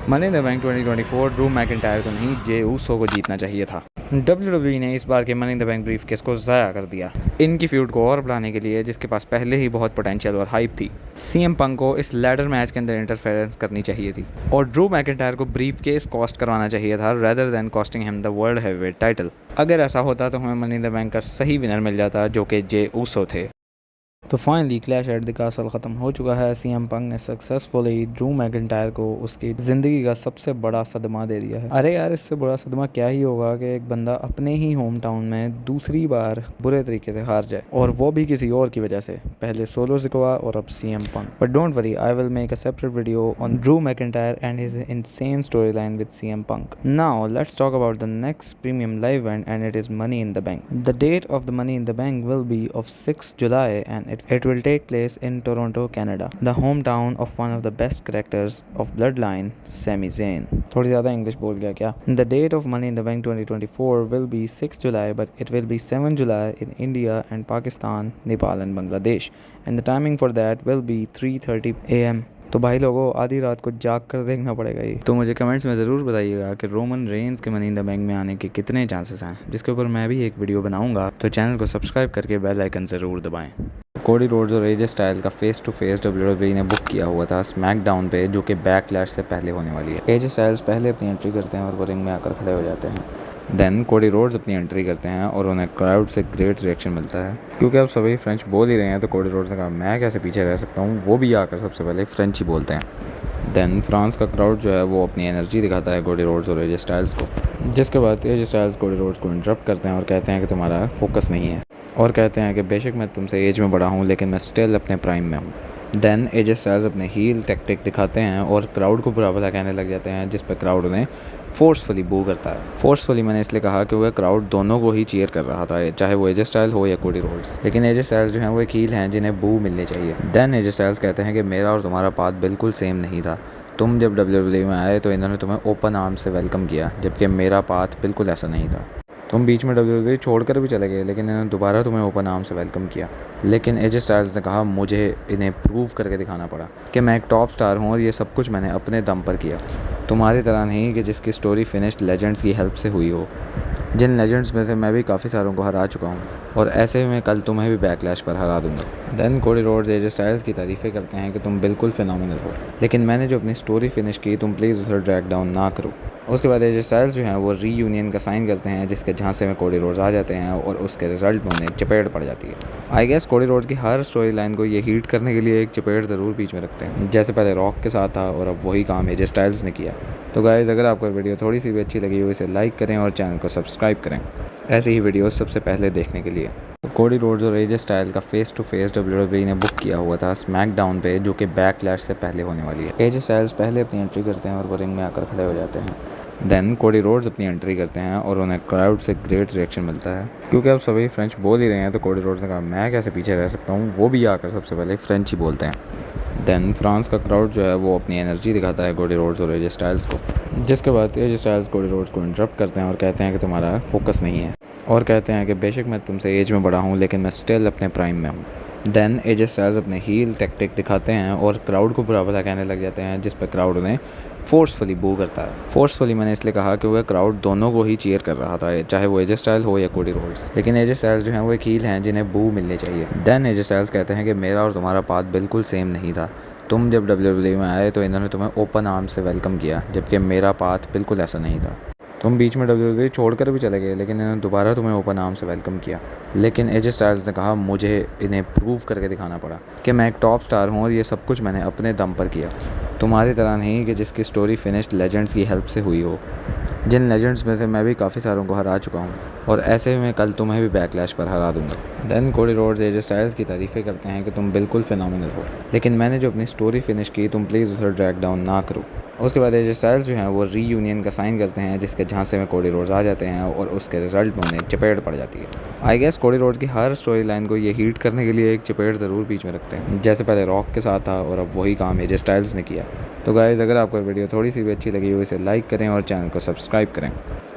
Money in the bank 2024 Drew McIntyre को नहीं, Jey Uso को जीतना चाहिए था। WWE ने इस बार के money in the bank brief case को ज़ाया कर दिया इनकी फ्यूड को और बढ़ाने के लिए, जिसके पास पहले ही बहुत पोटेंशियल और हाइप थी। सीएम पंक को इस लैडर मैच के अंदर इंटरफेरेंस करनी चाहिए थी और ड्रू मैकिंटायर को ब्रीफ केस कॉस्ट करवाना चाहिए था rather than costing him the world heavyweight title. अगर ऐसा होता तो हमें मनी इन द बैंक का सही विनर मिल जाता, जो कि जे ऊसो थे। तो finally clash at the castle ख़त्म हो चुका है। सीएम पंक ने सक्सेसफुली ड्रू मैकिंटायर को उसकी ज़िंदगी का सबसे बड़ा सदमा दे दिया है। अरे यार, इससे बड़ा सदमा क्या ही होगा कि एक बंदा अपने ही होम टाउन में दूसरी बार बुरे तरीके से हार जाए, और वो भी किसी और की वजह से। पहले सोलो सिकवा और अब CM Punk. But don't worry, I will make a separate video on Drew McIntyre and his insane story line with CM Punk. Now let's talk about the next premium live event and it is Money in the Bank. The date of the Money in the Bank will be of 6 July and it will take place in Toronto, Canada, the hometown of one of the best characters of Bloodline, Sami Zayn. थोड़ी ज़्यादा English बोल गया क्या? The date of Money in the Bank 2024 will be 6 July, but it will be 7 July in India and Pakistan, Nepal and Bangladesh, and the timing for that will be 3:30 AM. तो भाई लोगों, आधी रात को जाग कर देखना पड़ेगा ये। तो मुझे कमेंट्स में ज़रूर बताइएगा कि रोमन रेंस के मनी इन द बैंक में आने के कितने चांसेस हैं, जिसके ऊपर मैं भी एक वीडियो बनाऊंगा। तो चैनल को सब्सक्राइब करके बेल आइकन ज़रूर दबाएं। कोडी रोड्स और एजे स्टाइल का फेस टू फेस WWE ने बुक किया हुआ था स्मैकडाउन पे, जो कि बैकलैश से पहले होने वाली है। एजे स्टाइल्स पहले अपनी एंट्री करते हैं और वो रिंग में आकर खड़े हो जाते हैं। देन कोडी रोड्स अपनी एंट्री करते हैं और उन्हें क्राउड से ग्रेट रिएक्शन मिलता है। क्योंकि अब सभी फ्रेंच बोल ही रहे हैं, तो कोडी रोड्स ने कहा मैं कैसे पीछे रह सकता हूँ, वो भी आकर सबसे पहले फ्रेंच ही बोलते हैं। देन फ्रांस का क्राउड जो है वो अपनी एनर्जी दिखाता है कोडी रोड्स और एजे स्टाइल्स को, जिसके बाद एजे स्टाइल्स कोडी रोड्स को इंटरप्ट करते हैं और कहते हैं कि तुम्हारा फोकस नहीं है, और कहते हैं कि बेशक मैं तुमसे एज में बड़ा हूँ, लेकिन मैं स्टिल अपने प्राइम में हूँ। देन एजे स्टाइल्स अपने हील टैक्टिक दिखाते हैं और क्राउड को बुरा भला कहने लग जाते हैं, जिस पर क्राउड उन्हें फोर्सफुली बू करता है। फोर्सफुली मैंने इसलिए कहा कि वह क्राउड दोनों को ही चीयर कर रहा था, चाहे वो एजे स्टाइल हो या कोडी रोड्स। लेकिन एजे स्टाइल्स जो हैं वो एक हील हैं जिन्हें बू मिलनी चाहिए। देन एजे स्टाइल्स कहते हैं कि मेरा और तुम्हारा पाथ बिल्कुल सेम नहीं था। तुम जब WWE में आए तो इन्होंने तुम्हें ओपन आर्म से वेलकम किया, जबकि मेरा पाथ बिल्कुल ऐसा नहीं था। तुम बीच में WWE छोड़कर भी चले गए, लेकिन इन्होंने दोबारा तुम्हें ओपन आर्म से वेलकम किया। लेकिन एजे स्टाइल्स ने कहा मुझे इन्हें प्रूव करके दिखाना पड़ा कि मैं एक टॉप स्टार हूँ और ये सब कुछ मैंने अपने दम पर किया, तुम्हारी तरह नहीं कि जिसकी स्टोरी फिनिश्ड लेजेंड्स की हेल्प से हुई हो, जिन लेजेंड्स में से मैं भी काफ़ी सारों को हरा चुका हूँ, और ऐसे ही मैं कल तुम्हें भी बैकलैश पर हरा दूंगा। Then Cody Rhodes AJ Styles की तारीफ़ें करते हैं कि तुम बिल्कुल फिनोमिनल हो, लेकिन मैंने जो अपनी स्टोरी फिनिश की तुम प्लीज़ उसे ड्रैग डाउन ना करो। उसके बाद एजे स्टाइल्स जो हैं वो रीयूनियन का साइन करते हैं, जिसके झांसे में कोडी रोड्स आ जाते हैं और उसके रिजल्ट में उन्हें चपेट पड़ जाती है। आई गेस कोडी रोड्स की हर स्टोरी लाइन को ये हीट करने के लिए एक चपेट ज़रूर बीच में रखते हैं, जैसे पहले रॉक के साथ था और अब वही काम एजे स्टाइल्स ने किया। तो गाइज़, अगर आपको वीडियो थोड़ी सी भी अच्छी लगी हो इसे लाइक करें और चैनल को सब्सक्राइब करें ऐसे ही वीडियोस सबसे पहले देखने के लिए। कोडी रोड्स और एजे स्टाइल का फेस टू फेस WWE ने बुक किया हुआ था स्मैकडाउन पे, जो कि बैकलैश से पहले होने वाली है। एजे स्टाइल्स पहले अपनी एंट्री करते हैं और वो रिंग में आकर खड़े हो जाते हैं। देन कोडी रोड्स अपनी एंट्री करते हैं और उन्हें क्राउड से ग्रेट रिएक्शन मिलता है। क्योंकि अब सभी फ्रेंच बोल ही रहे हैं, तो कोडी रोड्स ने कहा मैं कैसे पीछे रह सकता हूँ, वो भी आकर सबसे पहले फ्रेंच ही बोलते हैं। देन फ्रांस का क्राउड जो है वो अपनी एनर्जी दिखाता है कोडी रोड्स और एजे स्टाइल्स को, जिसके बाद एजे स्टाइल्स कोडी रोड्स को इंटरप्ट करते हैं और कहते हैं कि तुम्हारा फोकस नहीं है, और कहते हैं कि बेशक मैं तुमसे एज में बड़ा हूँ, लेकिन मैं स्टिल अपने प्राइम में हूँ। देन एजे स्टाइल्स अपने हील टैक्टिक दिखाते हैं और क्राउड को बुरा भला कहने लग जाते हैं, जिस पर क्राउड उन्हें फोर्सफुली बू करता है। फोर्सफुली मैंने इसलिए कहा कि वह क्राउड दोनों को ही चीयर कर रहा था, चाहे वो एजे स्टाइल हो या कोडी रोड्स। लेकिन एजे स्टाइल्स जो हैं वो एक हील हैं जिन्हें बू मिलनी चाहिए। देन एजे स्टाइल्स कहते हैं कि मेरा और तुम्हारा पाथ बिल्कुल सेम नहीं था। तुम जब WWE में आए तो इन्होंने तुम्हें ओपन आर्म से वेलकम किया, जबकि मेरा पाथ बिल्कुल ऐसा नहीं था। तुम बीच में WWE छोड़कर भी चले गए, लेकिन इन्होंने दोबारा तुम्हें ओपन आर्म से वेलकम किया। लेकिन एजे स्टाइल्स ने कहा मुझे इन्हें प्रूव करके दिखाना पड़ा कि मैं एक टॉप स्टार हूँ और ये सब कुछ मैंने अपने दम पर किया, तुम्हारी तरह नहीं कि जिसकी स्टोरी फिनिश्ड लेजेंड्स की हेल्प से हुई हो, जिन लेजेंड्स में से मैं भी काफ़ी सारों को हरा चुका हूँ, और ऐसे ही मैं कल तुम्हें भी बैकलैश पर हरा दूंगा। Then Cody Rhodes AJ Styles की तारीफ़ें करते हैं कि तुम बिल्कुल फिनोमिनल हो, लेकिन मैंने जो अपनी स्टोरी फिनिश की तुम प्लीज़ उसे ड्रैग डाउन ना करो। उसके बाद एजे स्टाइल्स जो हैं वो रीयूनियन का साइन करते हैं, जिसके झांसे में कोडी रोड्स आ जाते हैं और उसके रिजल्ट में उन्हें चपेट पड़ जाती है। आई गेस कोडी रोड्स की हर स्टोरी लाइन को ये हीट करने के लिए एक चपेट ज़रूर बीच में रखते हैं, जैसे पहले रॉक के साथ था और अब वही काम एजे स्टाइल्स ने किया। तो गाइज़, अगर आपको वीडियो थोड़ी सी भी अच्छी लगी हो इसे लाइक करें और चैनल को सब्सक्राइब करें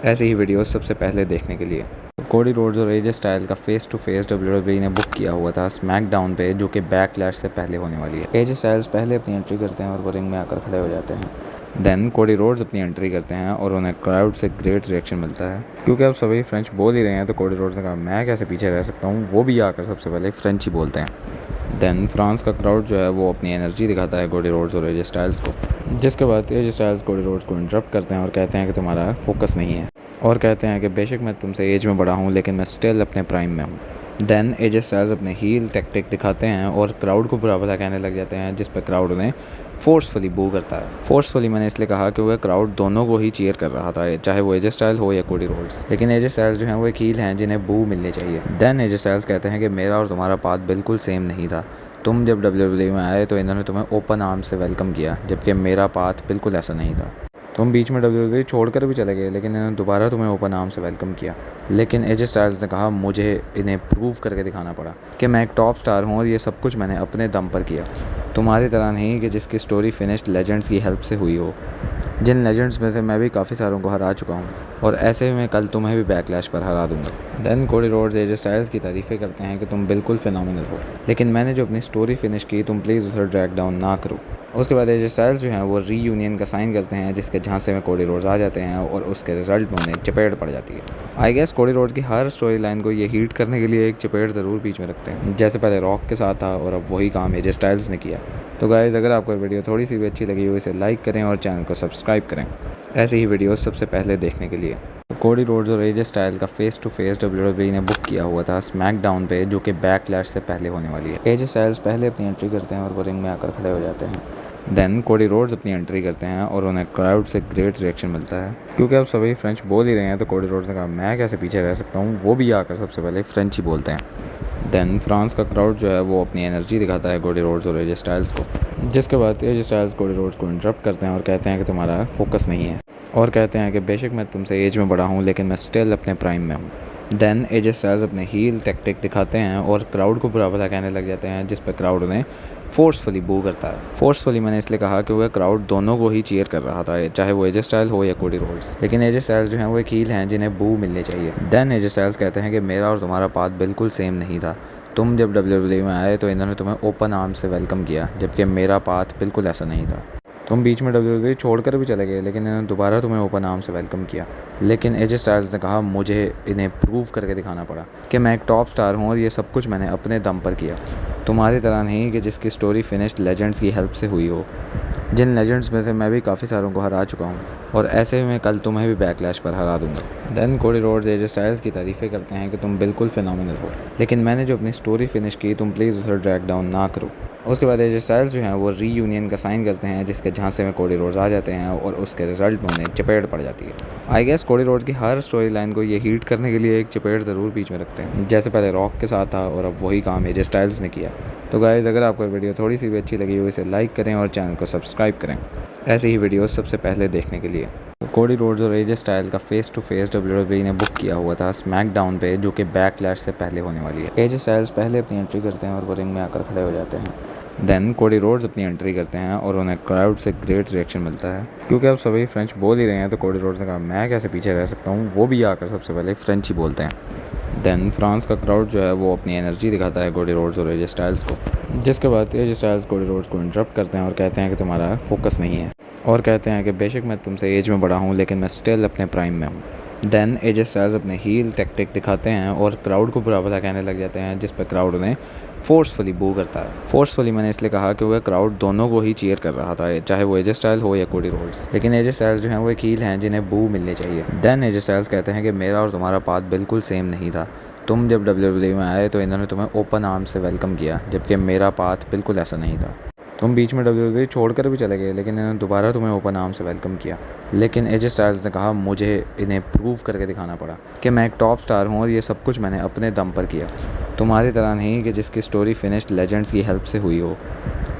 ऐसे ही वीडियोस सबसे पहले देखने के लिए। कोडी रोड्स और एजे स्टाइल का फेस टू फेस WWE ने बुक किया हुआ था स्मैकडाउन पे, जो कि बैकलैश से पहले होने वाली है। एजे स्टाइल्स पहले अपनी एंट्री करते हैं और वो रिंग में आकर खड़े हो जाते हैं। देन कोडी रोड्स अपनी एंट्री करते हैं और उन्हें क्राउड से ग्रेट रिएक्शन मिलता है, क्योंकि अब सभी फ्रेंच बोल ही रहे हैं। तो कोडी रोड्स ने कहा मैं कैसे पीछे रह सकता हूँ, वो भी आकर सबसे पहले फ्रेंच ही बोलते हैं। देन फ्रांस का क्राउड जो है वो अपनी एनर्जी दिखाता है कोडी रोड्स और एजे स्टाइल्स को, जिसके बाद एजे स्टाइल्स कोडी रोड्स को इंटरप्ट करते हैं और कहते हैं कि तुम्हारा फोकस नहीं है, और कहते हैं कि बेशक मैं तुमसे एज में बड़ा हूँ लेकिन मैं स्टिल अपने प्राइम में हूँ। देन एजे स्टाइल्स अपने हील टैक्टिक दिखाते हैं और क्राउड को बुरा भला कहने लग जाते हैं, जिस पर क्राउड उन्हें फोर्सफुली बू करता है। फोर्सफुली मैंने इसलिए कहा कि वह क्राउड दोनों को ही चीयर कर रहा था, चाहे वो एजे स्टाइल हो या कोडी रोड्स। लेकिन एजे स्टाइल्स जो हैं वो एक हील हैं जिन्हें बू मिलनी चाहिए। देन एजे स्टाइल्स कहते हैं कि मेरा और तुम्हारा पाथ बिल्कुल सेम नहीं था। तुम जब WWE में आए तो इन्होंने तुम्हें ओपन आर्म से वेलकम किया, जबकि मेरा पाथ बिल्कुल ऐसा नहीं था। तुम बीच में WWE छोड़कर भी चले गए, लेकिन इन्होंने दोबारा तुम्हें ओपन आर्म से वेलकम किया। लेकिन एजे स्टाइल्स ने कहा मुझे इन्हें प्रूव करके दिखाना पड़ा कि मैं एक टॉप स्टार हूँ और ये सब कुछ मैंने अपने दम पर किया, तुम्हारी तरह नहीं कि जिसकी स्टोरी फिनिश्ड लेजेंड्स की हेल्प से हुई हो, जिन लेजेंड्स में से मैं भी काफ़ी सारों को हरा चुका हूँ, और ऐसे में कल तुम्हें भी बैकलैश पर हरा दूंगा। Then Cody Rhodes AJ Styles की तारीफ़ें करते हैं कि तुम बिल्कुल फिनोमिनल हो, लेकिन मैंने जो अपनी स्टोरी फिनिश की तुम प्लीज़ उसे ड्रैग डाउन ना करो। उसके बाद एजे स्टाइल्स जो हैं वो रीयूनियन का साइन करते हैं, जिसके झांसे में कोडी रोड्स आ जाते हैं और उसके रिजल्ट में उन्हें चपेट पड़ जाती है। आई गेस कोडी रोड्स की हर स्टोरी लाइन को ये हीट करने के लिए एक चपेट ज़रूर बीच में रखते हैं, जैसे पहले रॉक के साथ था और अब वही काम एजे स्टाइल्स ने किया। तो गाइज़, अगर आपको वीडियो थोड़ी सी भी अच्छी लगी हो इसे लाइक करें और चैनल को सब्सक्राइब करें ऐसे ही वीडियोस सबसे पहले देखने के लिए। कोडी रोड्स और एजे स्टाइल का फेस टू फेस WWE ने बुक किया हुआ था स्मैकडाउन पे, जो कि बैकलैश से पहले होने वाली है। एजे स्टाइल्स पहले अपनी एंट्री करते हैं और वो रिंग में आकर खड़े हो जाते हैं। देन कोडी रोड्स अपनी एंट्री करते हैं और उन्हें क्राउड से ग्रेट रिएक्शन मिलता है, क्योंकि अब सभी फ्रेंच बोल ही रहे हैं। तो कोडी रोड्स ने कहा मैं कैसे पीछे रह सकता हूँ, वो भी आकर सबसे पहले फ्रेंच ही बोलते हैं। देन फ्रांस का क्राउड जो है वो अपनी एनर्जी दिखाता है कोडी रोड्स और एजे स्टाइल्स को, जिसके बाद एजे स्टाइल्स कोडी रोड्स को इंटरप्ट करते हैं और कहते हैं कि तुम्हारा फोकस नहीं है, और कहते हैं कि बेशक मैं तुमसे एज में बड़ा हूँ लेकिन मैं स्टिल अपने प्राइम में हूँ। देन एजे स्टाइल्स अपने हील टैक्टिक दिखाते हैं और क्राउड को बुरा भला कहने लग जाते हैं, जिस पर क्राउड उन्हें फोर्सफुली बू करता है। फोर्सफुली मैंने इसलिए कहा कि वह क्राउड दोनों को ही चीयर कर रहा था, चाहे वो एजे स्टाइल हो या कोडी रोड्स। लेकिन एजे स्टाइल्स जो हैं वो एक हील हैं जिन्हें बू मिलनी चाहिए। देन एजे स्टाइल्स कहते हैं कि मेरा और तुम्हारा पाथ बिल्कुल सेम नहीं था। तुम जब WWE में आए तो इन्होंने तुम्हें ओपन आर्म से वेलकम किया, जबकि मेरा पाथ बिल्कुल ऐसा नहीं था। तुम बीच में WWE छोड़कर भी चले गए, लेकिन इन्होंने दोबारा तुम्हें ओपन आर्म से वेलकम किया। लेकिन एजे स्टाइल्स ने कहा मुझे इन्हें प्रूव करके दिखाना पड़ा कि मैं एक टॉप स्टार हूँ और ये सब कुछ मैंने अपने दम पर किया, तुम्हारी तरह नहीं कि जिसकी स्टोरी फिनिश्ड लेजेंड्स की हेल्प से हुई हो, जिन लेजेंड्स में से मैं भी काफ़ी सारों को हरा चुका हूँ, और ऐसे में कल तुम्हें भी बैकलैश पर हरा दूंगा। Then Cody Rhodes AJ Styles की तारीफ़ें करते हैं कि तुम बिल्कुल फिनोमिनल हो, लेकिन मैंने जो अपनी स्टोरी फिनिश की तुम प्लीज़ उसे ड्रैग डाउन ना करो। उसके बाद एजे स्टाइल्स जो हैं वो रीयूनियन का साइन करते हैं, जिसके झांसे में कोडी रोड्स आ जाते हैं और उसके रिजल्ट में उन्हें चपेट पड़ जाती है। आई गेस कोडी रोड्स की हर स्टोरी लाइन को ये हीट करने के लिए एक चपेट ज़रूर बीच में रखते हैं, जैसे पहले रॉक के साथ था और अब वही काम एजे स्टाइल्स ने किया। तो गाइज़, अगर आपको वीडियो थोड़ी सी भी अच्छी लगी हो इसे लाइक करें और चैनल को सब्सक्राइब करें ऐसे ही वीडियोस सबसे पहले देखने के लिए। कोडी रोड्स और एजे स्टाइल का फेस टू फेस WWE ने बुक किया हुआ था स्मैकडाउन पे, जो कि बैकलैश से पहले होने वाली है। एजे स्टाइल्स पहले अपनी एंट्री करते हैं और वो रिंग में आकर खड़े हो जाते हैं। देन कोडी रोड्स अपनी एंट्री करते हैं और उन्हें क्राउड से ग्रेट रिएक्शन मिलता है, क्योंकि अब सभी फ्रेंच बोल ही रहे हैं। तो कोडी रोड्स ने कहा मैं कैसे पीछे रह सकता हूँ, वो भी आकर सबसे पहले फ्रेंच ही बोलते हैं। देन फ्रांस का क्राउड जो है वो अपनी एनर्जी दिखाता है कोडी रोड्स और एजे स्टाइल्स को, जिसके बाद एजे स्टाइल्स कोडी रोड्स को इंटरप्ट करते हैं और कहते हैं कि तुम्हारा फोकस नहीं है, और कहते हैं कि बेशक मैं तुमसे एज में बड़ा हूँ लेकिन मैं स्टिल अपने प्राइम में हूँ। देन एजे स्टाइल्स अपने हील टैक्टिक दिखाते हैं और क्राउड को बुरा भला कहने लग जाते हैं, जिस पर क्राउड उन्हें फोर्सफुली बू करता है। फोर्सफुली मैंने इसलिए कहा कि वह क्राउड दोनों को ही चीयर कर रहा था, चाहे वो एजे स्टाइल हो या कोडी रोड्स। लेकिन एजे स्टाइल्स जो हैं वो एक हील हैं जिन्हें बू मिलनी चाहिए। देन एजे स्टाइल्स कहते हैं कि मेरा और तुम्हारा पाथ बिल्कुल सेम नहीं था। तुम जब WWE में आए तो इन्होंने तुम्हें ओपन आर्म से वेलकम किया, जबकि मेरा पाथ बिल्कुल ऐसा नहीं था। तुम बीच में WWE छोड़कर भी चले गए, लेकिन इन्होंने दोबारा तुम्हें ओपन आर्म से वेलकम किया। लेकिन एजे स्टाइल्स ने कहा मुझे इन्हें प्रूव करके दिखाना पड़ा कि मैं एक टॉप स्टार हूँ और ये सब कुछ मैंने अपने दम पर किया, तुम्हारी तरह नहीं कि जिसकी स्टोरी फिनिश्ड लेजेंड्स की हेल्प से हुई हो,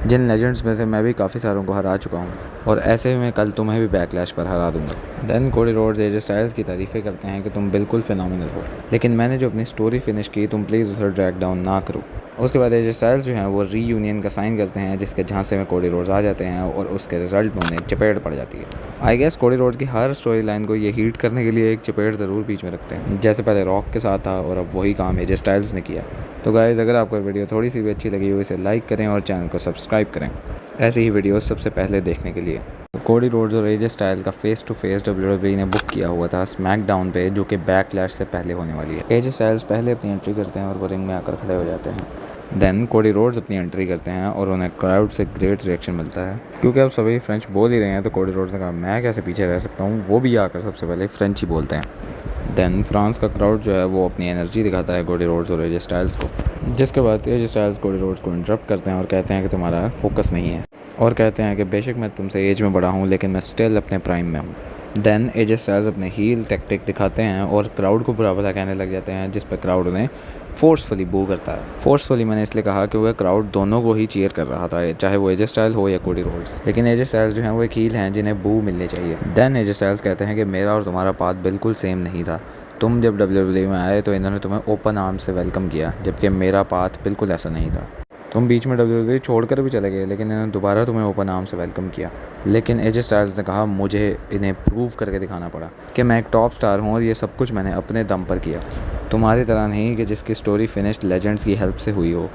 जिन लेजेंड्स में से मैं भी काफ़ी सारों को हरा चुका हूँ, और ऐसे में कल तुम्हें भी बैकलैश पर हरा दूंगा। Then Cody Rhodes AJ Styles की तारीफ़ें करते हैं कि तुम बिल्कुल फिनोमिनल हो, लेकिन मैंने जो अपनी स्टोरी फिनिश की तुम प्लीज़ उसे ड्रैग डाउन ना करो। उसके बाद एजे स्टाइल्स जो हैं वो रीयूनियन का साइन करते हैं, जिसके झांसे में कोडी रोड्स आ जाते हैं और उसके रिजल्ट में उन्हें चपेट पड़ जाती है। आई गेस कोडी रोड्स की हर स्टोरी लाइन को ये हीट करने के लिए एक चपेट ज़रूर बीच में रखते हैं, जैसे पहले रॉक के साथ था और अब वही काम एजे स्टाइल्स ने किया। तो गाइज़, अगर आपको वीडियो थोड़ी सी भी अच्छी लगी हो इसे लाइक करें और चैनल को सब्सक्राइब करें ऐसे ही वीडियोस सबसे पहले देखने के लिए। कोडी रोड्स और एजे स्टाइल का फेस टू फेस WWE ने बुक किया हुआ था स्मैकडाउन पे, जो कि बैकलैश से पहले होने वाली है। एजे स्टाइल्स पहले अपनी एंट्री करते हैं और वो रिंग में आकर खड़े हो जाते हैं। देन कोडी रोड्स अपनी एंट्री करते हैं और उन्हें क्राउड से ग्रेट रिएक्शन मिलता है। क्योंकि अब सभी फ्रेंच बोल ही रहे हैं तो कोडी रोड्स ने कहा मैं कैसे पीछे रह सकता हूँ, वो भी आकर सबसे पहले फ्रेंच ही बोलते हैं। देन फ्रांस का क्राउड जो है वो अपनी एनर्जी दिखाता है कोडी रोड्स और एजे स्टाइल्स को, जिसके बाद एजे स्टाइल्स कोडी रोड्स को इंटरप्ट करते हैं और कहते हैं कि तुम्हारा फोकस नहीं है, और कहते हैं कि बेशक मैं तुमसे एज में बड़ा हूँ लेकिन मैं स्टिल अपने प्राइम में हूँ। देन एजे स्टाइल्स अपने हील टैक्टिक दिखाते हैं और क्राउड को बुरा भला कहने लग जाते हैं, जिस पर क्राउड उन्हें फोर्सफुली बू करता है। फोर्सफुली मैंने इसलिए कहा कि वह क्राउड दोनों को ही चीयर कर रहा था, चाहे वो एजे स्टाइल हो या कोडी रोड्स। लेकिन एजे स्टाइल्स जो हैं वो एक हील हैं जिन्हें बू मिलनी चाहिए। देन एजे स्टाइल्स कहते हैं कि मेरा और तुम्हारा पाथ बिल्कुल सेम नहीं था। तुम जब WWE में आए तो इन्होंने तुम्हें ओपन आर्म से वेलकम किया, जबकि मेरा पाथ बिल्कुल ऐसा नहीं था। तुम बीच में WWE छोड़कर भी चले गए, लेकिन इन्होंने दोबारा तुम्हें ओपन आर्म से वेलकम किया। लेकिन एजे स्टाइल्स ने कहा मुझे इन्हें प्रूव करके दिखाना पड़ा कि मैं एक टॉप स्टार हूँ और ये सब कुछ मैंने अपने दम पर किया, तुम्हारी तरह नहीं कि जिसकी स्टोरी फिनिश्ड लेजेंड्स की हेल्प से हुई हो,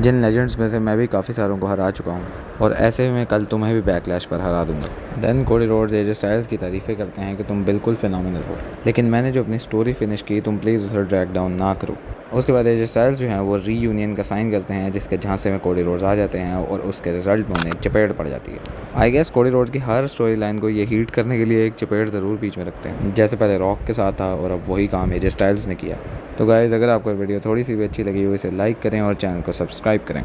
जिन लेजेंड्स में से मैं भी काफ़ी सारों को हरा चुका हूँ, और ऐसे में कल तुम्हें भी बैकलैश पर हरा दूंगा। Then Cody Rhodes AJ Styles की तारीफ़ें करते हैं कि तुम बिल्कुल फिनोमिनल हो, लेकिन मैंने जो अपनी स्टोरी फिनिश की तुम प्लीज़ उसे ड्रैग डाउन ना करो। उसके बाद एजे स्टाइल्स जो हैं वो रीयूनियन का साइन करते हैं, जिसके झांसे में कोडी रोड्स आ जाते हैं और उसके रिजल्ट में उन्हें चपेट पड़ जाती है। आई गेस कोडी रोड्स की हर स्टोरी लाइन को ये हीट करने के लिए एक चपेट ज़रूर बीच में रखते हैं, जैसे पहले रॉक के साथ था और अब वही काम एजे स्टाइल्स ने किया। तो गाइज़, अगर आपको वीडियो थोड़ी सी भी अच्छी लगी हो इसे लाइक करें और चैनल को सब्सक्राइब करें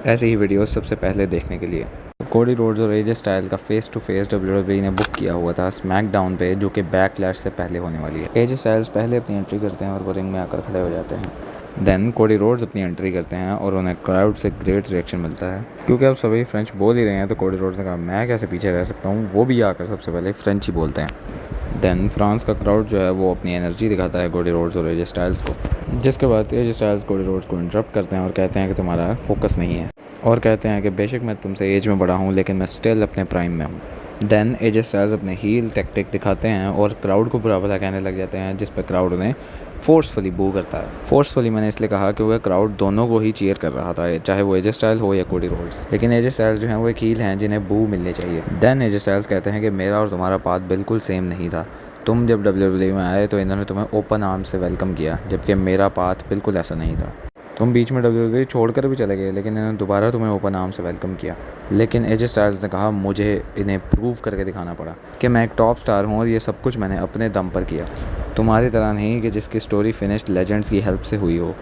ऐसे ही वीडियोस सबसे पहले देखने के लिए। कोडी रोड्स और एजे स्टाइल का फेस टू फेस WWE ने बुक किया हुआ था स्मैकडाउन पे, जो कि बैकलैश से पहले होने वाली है। एजे स्टाइल्स पहले अपनी एंट्री करते हैं और वो रिंग में आकर खड़े हो जाते हैं। देन कोडी रोड्स अपनी एंट्री करते हैं और उन्हें क्राउड से ग्रेट रिएक्शन मिलता है। क्योंकि अब सभी फ्रेंच बोल ही रहे हैं तो कोडी रोड्स ने कहा मैं कैसे पीछे रह सकता हूँ, वो भी आकर सबसे पहले फ्रेंच ही बोलते हैं। देन फ्रांस का क्राउड जो है वो अपनी एनर्जी दिखाता है कोडी रोड्स और एजे स्टाइल्स को, जिसके बाद एजे स्टाइल्स कोडी रोड्स को इंटरप्ट करते हैं और कहते हैं कि तुम्हारा फोकस नहीं है, और कहते हैं कि बेशक मैं तुमसे एज में बड़ा हूँ लेकिन मैं स्टिल अपने प्राइम में हूँ। देन एजे स्टाइल्स अपने हील टैक्टिक दिखाते हैं और क्राउड को बुरा भला कहने लग जाते हैं, जिस पर क्राउड उन्हें फोर्सफुली बू करता है। फोर्सफुली मैंने इसलिए कहा कि वह क्राउड दोनों को ही चीयर कर रहा था, चाहे वो एजे स्टाइल हो या कोडी रोड्स। लेकिन एजे स्टाइल्स जो हैं वो एक हील हैं जिन्हें बू मिलनी चाहिए। देन एजे स्टाइल्स कहते हैं कि मेरा और तुम्हारा पाथ बिल्कुल सेम नहीं था। तुम जब WWE में आए तो इन्होंने तुम्हें ओपन आर्म से वेलकम किया, जबकि मेरा पाथ बिल्कुल ऐसा नहीं था। तुम बीच में WWE छोड़कर भी चले गए, लेकिन इन्होंने दोबारा तुम्हें ओपन आर्म से वेलकम किया। लेकिन एजे स्टाइल्स ने कहा मुझे इन्हें प्रूव करके दिखाना पड़ा कि मैं एक टॉप स्टार हूँ और ये सब कुछ मैंने अपने दम पर किया, तुम्हारी तरह नहीं कि जिसकी स्टोरी फिनिश्ड लेजेंड्स की हेल्प से हुई हो,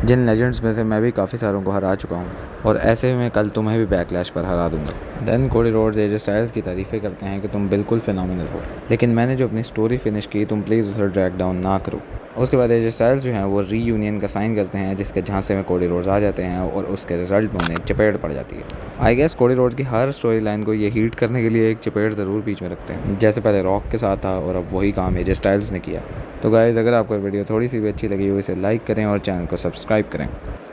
जिन लेजेंड्स में से मैं भी काफ़ी सारों को हरा चुका हूँ, और ऐसे में कल तुम्हें भी बैकलैश पर हरा दूंगा। Then Cody Rhodes AJ Styles की तारीफ़ें करते हैं कि तुम बिल्कुल फिनोमिनल हो, लेकिन मैंने जो अपनी स्टोरी फिनिश की तुम प्लीज़ उसे ड्रैग डाउन ना करो। उसके बाद एजे स्टाइल्स जो हैं वो रीयूनियन का साइन करते हैं, जिसके झांसे में कोडी रोड्स आ जाते हैं और उसके रिजल्ट में उन्हें चपेट पड़ जाती है। आई गेस कोडी रोड्स की हर स्टोरी लाइन को ये हीट करने के लिए एक चपेट ज़रूर बीच में रखते हैं, जैसे पहले रॉक के साथ था और अब वही काम एजे स्टाइल्स ने किया। तो गाइज़, अगर आपको वीडियो थोड़ी सी भी अच्छी लगी हो इसे लाइक करें और चैनल को सब्सक्राइब करें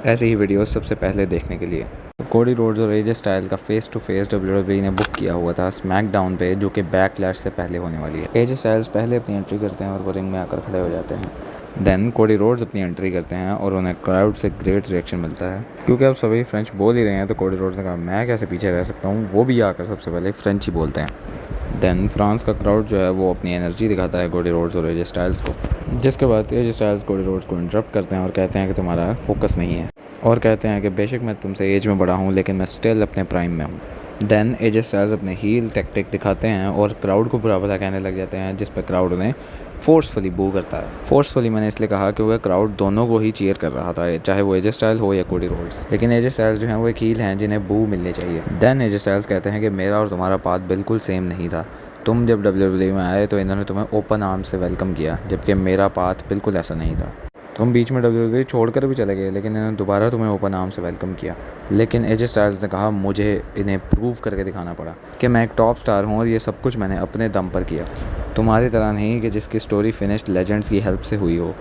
ऐसे ही वीडियोस सबसे पहले देखने के लिए। कोडी रोड्स और एजे स्टाइल का फेस टू फेस WWE ने बुक किया हुआ था स्मैकडाउन पे, जो कि बैकलैश से पहले होने वाली है। एजे स्टाइल्स पहले अपनी एंट्री करते हैं और वो रिंग में आकर खड़े हो जाते हैं। देन कोडी रोड्स अपनी एंट्री करते हैं और उन्हें क्राउड से ग्रेट रिएक्शन मिलता है। क्योंकि अब सभी फ्रेंच बोल ही रहे हैं तो कोडी रोड्स ने कहा मैं कैसे पीछे रह सकता हूँ, वो भी आकर सबसे पहले फ्रेंच ही बोलते हैं। देन फ्रांस का क्राउड जो है वो अपनी एनर्जी दिखाता है कोडी रोड्स और एजे स्टाइल्स को, जिसके बाद एजे स्टाइल्स कोडी रोड्स को इंटरप्ट करते हैं और कहते हैं कि तुम्हारा फोकस नहीं है, और कहते हैं कि बेशक मैं तुमसे एज में बड़ा हूँ लेकिन मैं स्टिल अपने प्राइम में हूँ। देन एजे स्टाइल्स अपने हील टैक्टिक दिखाते हैं और क्राउड को बुरा भला कहने लग जाते हैं, जिस पर क्राउड उन्हें फोर्सफुली बू करता है। फोर्सफुली मैंने इसलिए कहा कि वह क्राउड दोनों को ही चीयर कर रहा था, चाहे वो एजे स्टाइल हो या कोडी रोड्स। लेकिन एजे स्टाइल्स जो हैं वो एक हील हैं जिन्हें बू मिलनी चाहिए। देन एजे स्टाइल्स कहते हैं कि मेरा और तुम्हारा पाथ बिल्कुल सेम नहीं था। तुम जब WWE में आए तो इन्होंने तुम्हें ओपन आर्म से वेलकम किया, जबकि मेरा पाथ बिल्कुल ऐसा नहीं था। तुम बीच में WWE छोड़कर भी चले गए, लेकिन इन्होंने दोबारा तुम्हें ओपन आर्म से वेलकम किया। लेकिन एजे स्टाइल्स ने कहा मुझे इन्हें प्रूव करके दिखाना पड़ा कि मैं एक टॉप स्टार हूँ और ये सब कुछ मैंने अपने दम पर किया, तुम्हारी तरह नहीं कि जिसकी स्टोरी फिनिश्ड लेजेंड्स की हेल्प से हुई हो,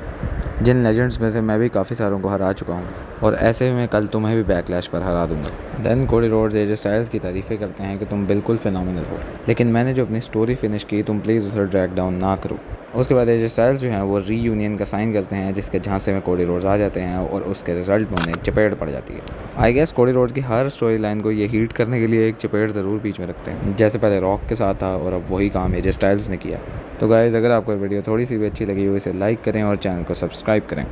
जिन लेजेंड्स में से मैं भी काफ़ी सारों को हरा चुका हूँ, और ऐसे में कल तुम्हें भी बैकलैश पर हरा दूंगा। Then Cody Rhodes AJ Styles की तारीफ़ें करते हैं कि तुम बिल्कुल फिनोमिनल हो, लेकिन मैंने जो अपनी स्टोरी फिनिश की तुम प्लीज़ उसे ड्रैग डाउन ना करो। उसके बाद एजे स्टाइल्स जो हैं वो रीयूनियन का साइन करते हैं, जिसके झांसे में कोडी रोड्स आ जाते हैं और उसके रिजल्ट में उन्हें चपेट पड़ जाती है। आई गेस कोडी रोड्स की हर स्टोरी लाइन को ये हीट करने के लिए एक चपेट ज़रूर बीच में रखते हैं, जैसे पहले रॉक के साथ था और अब वही काम एजे स्टाइल्स ने किया। तो गाइज़, अगर आपको वीडियो थोड़ी सी भी अच्छी लगी हो इसे लाइक करें और चैनल को सब्सक्राइब करें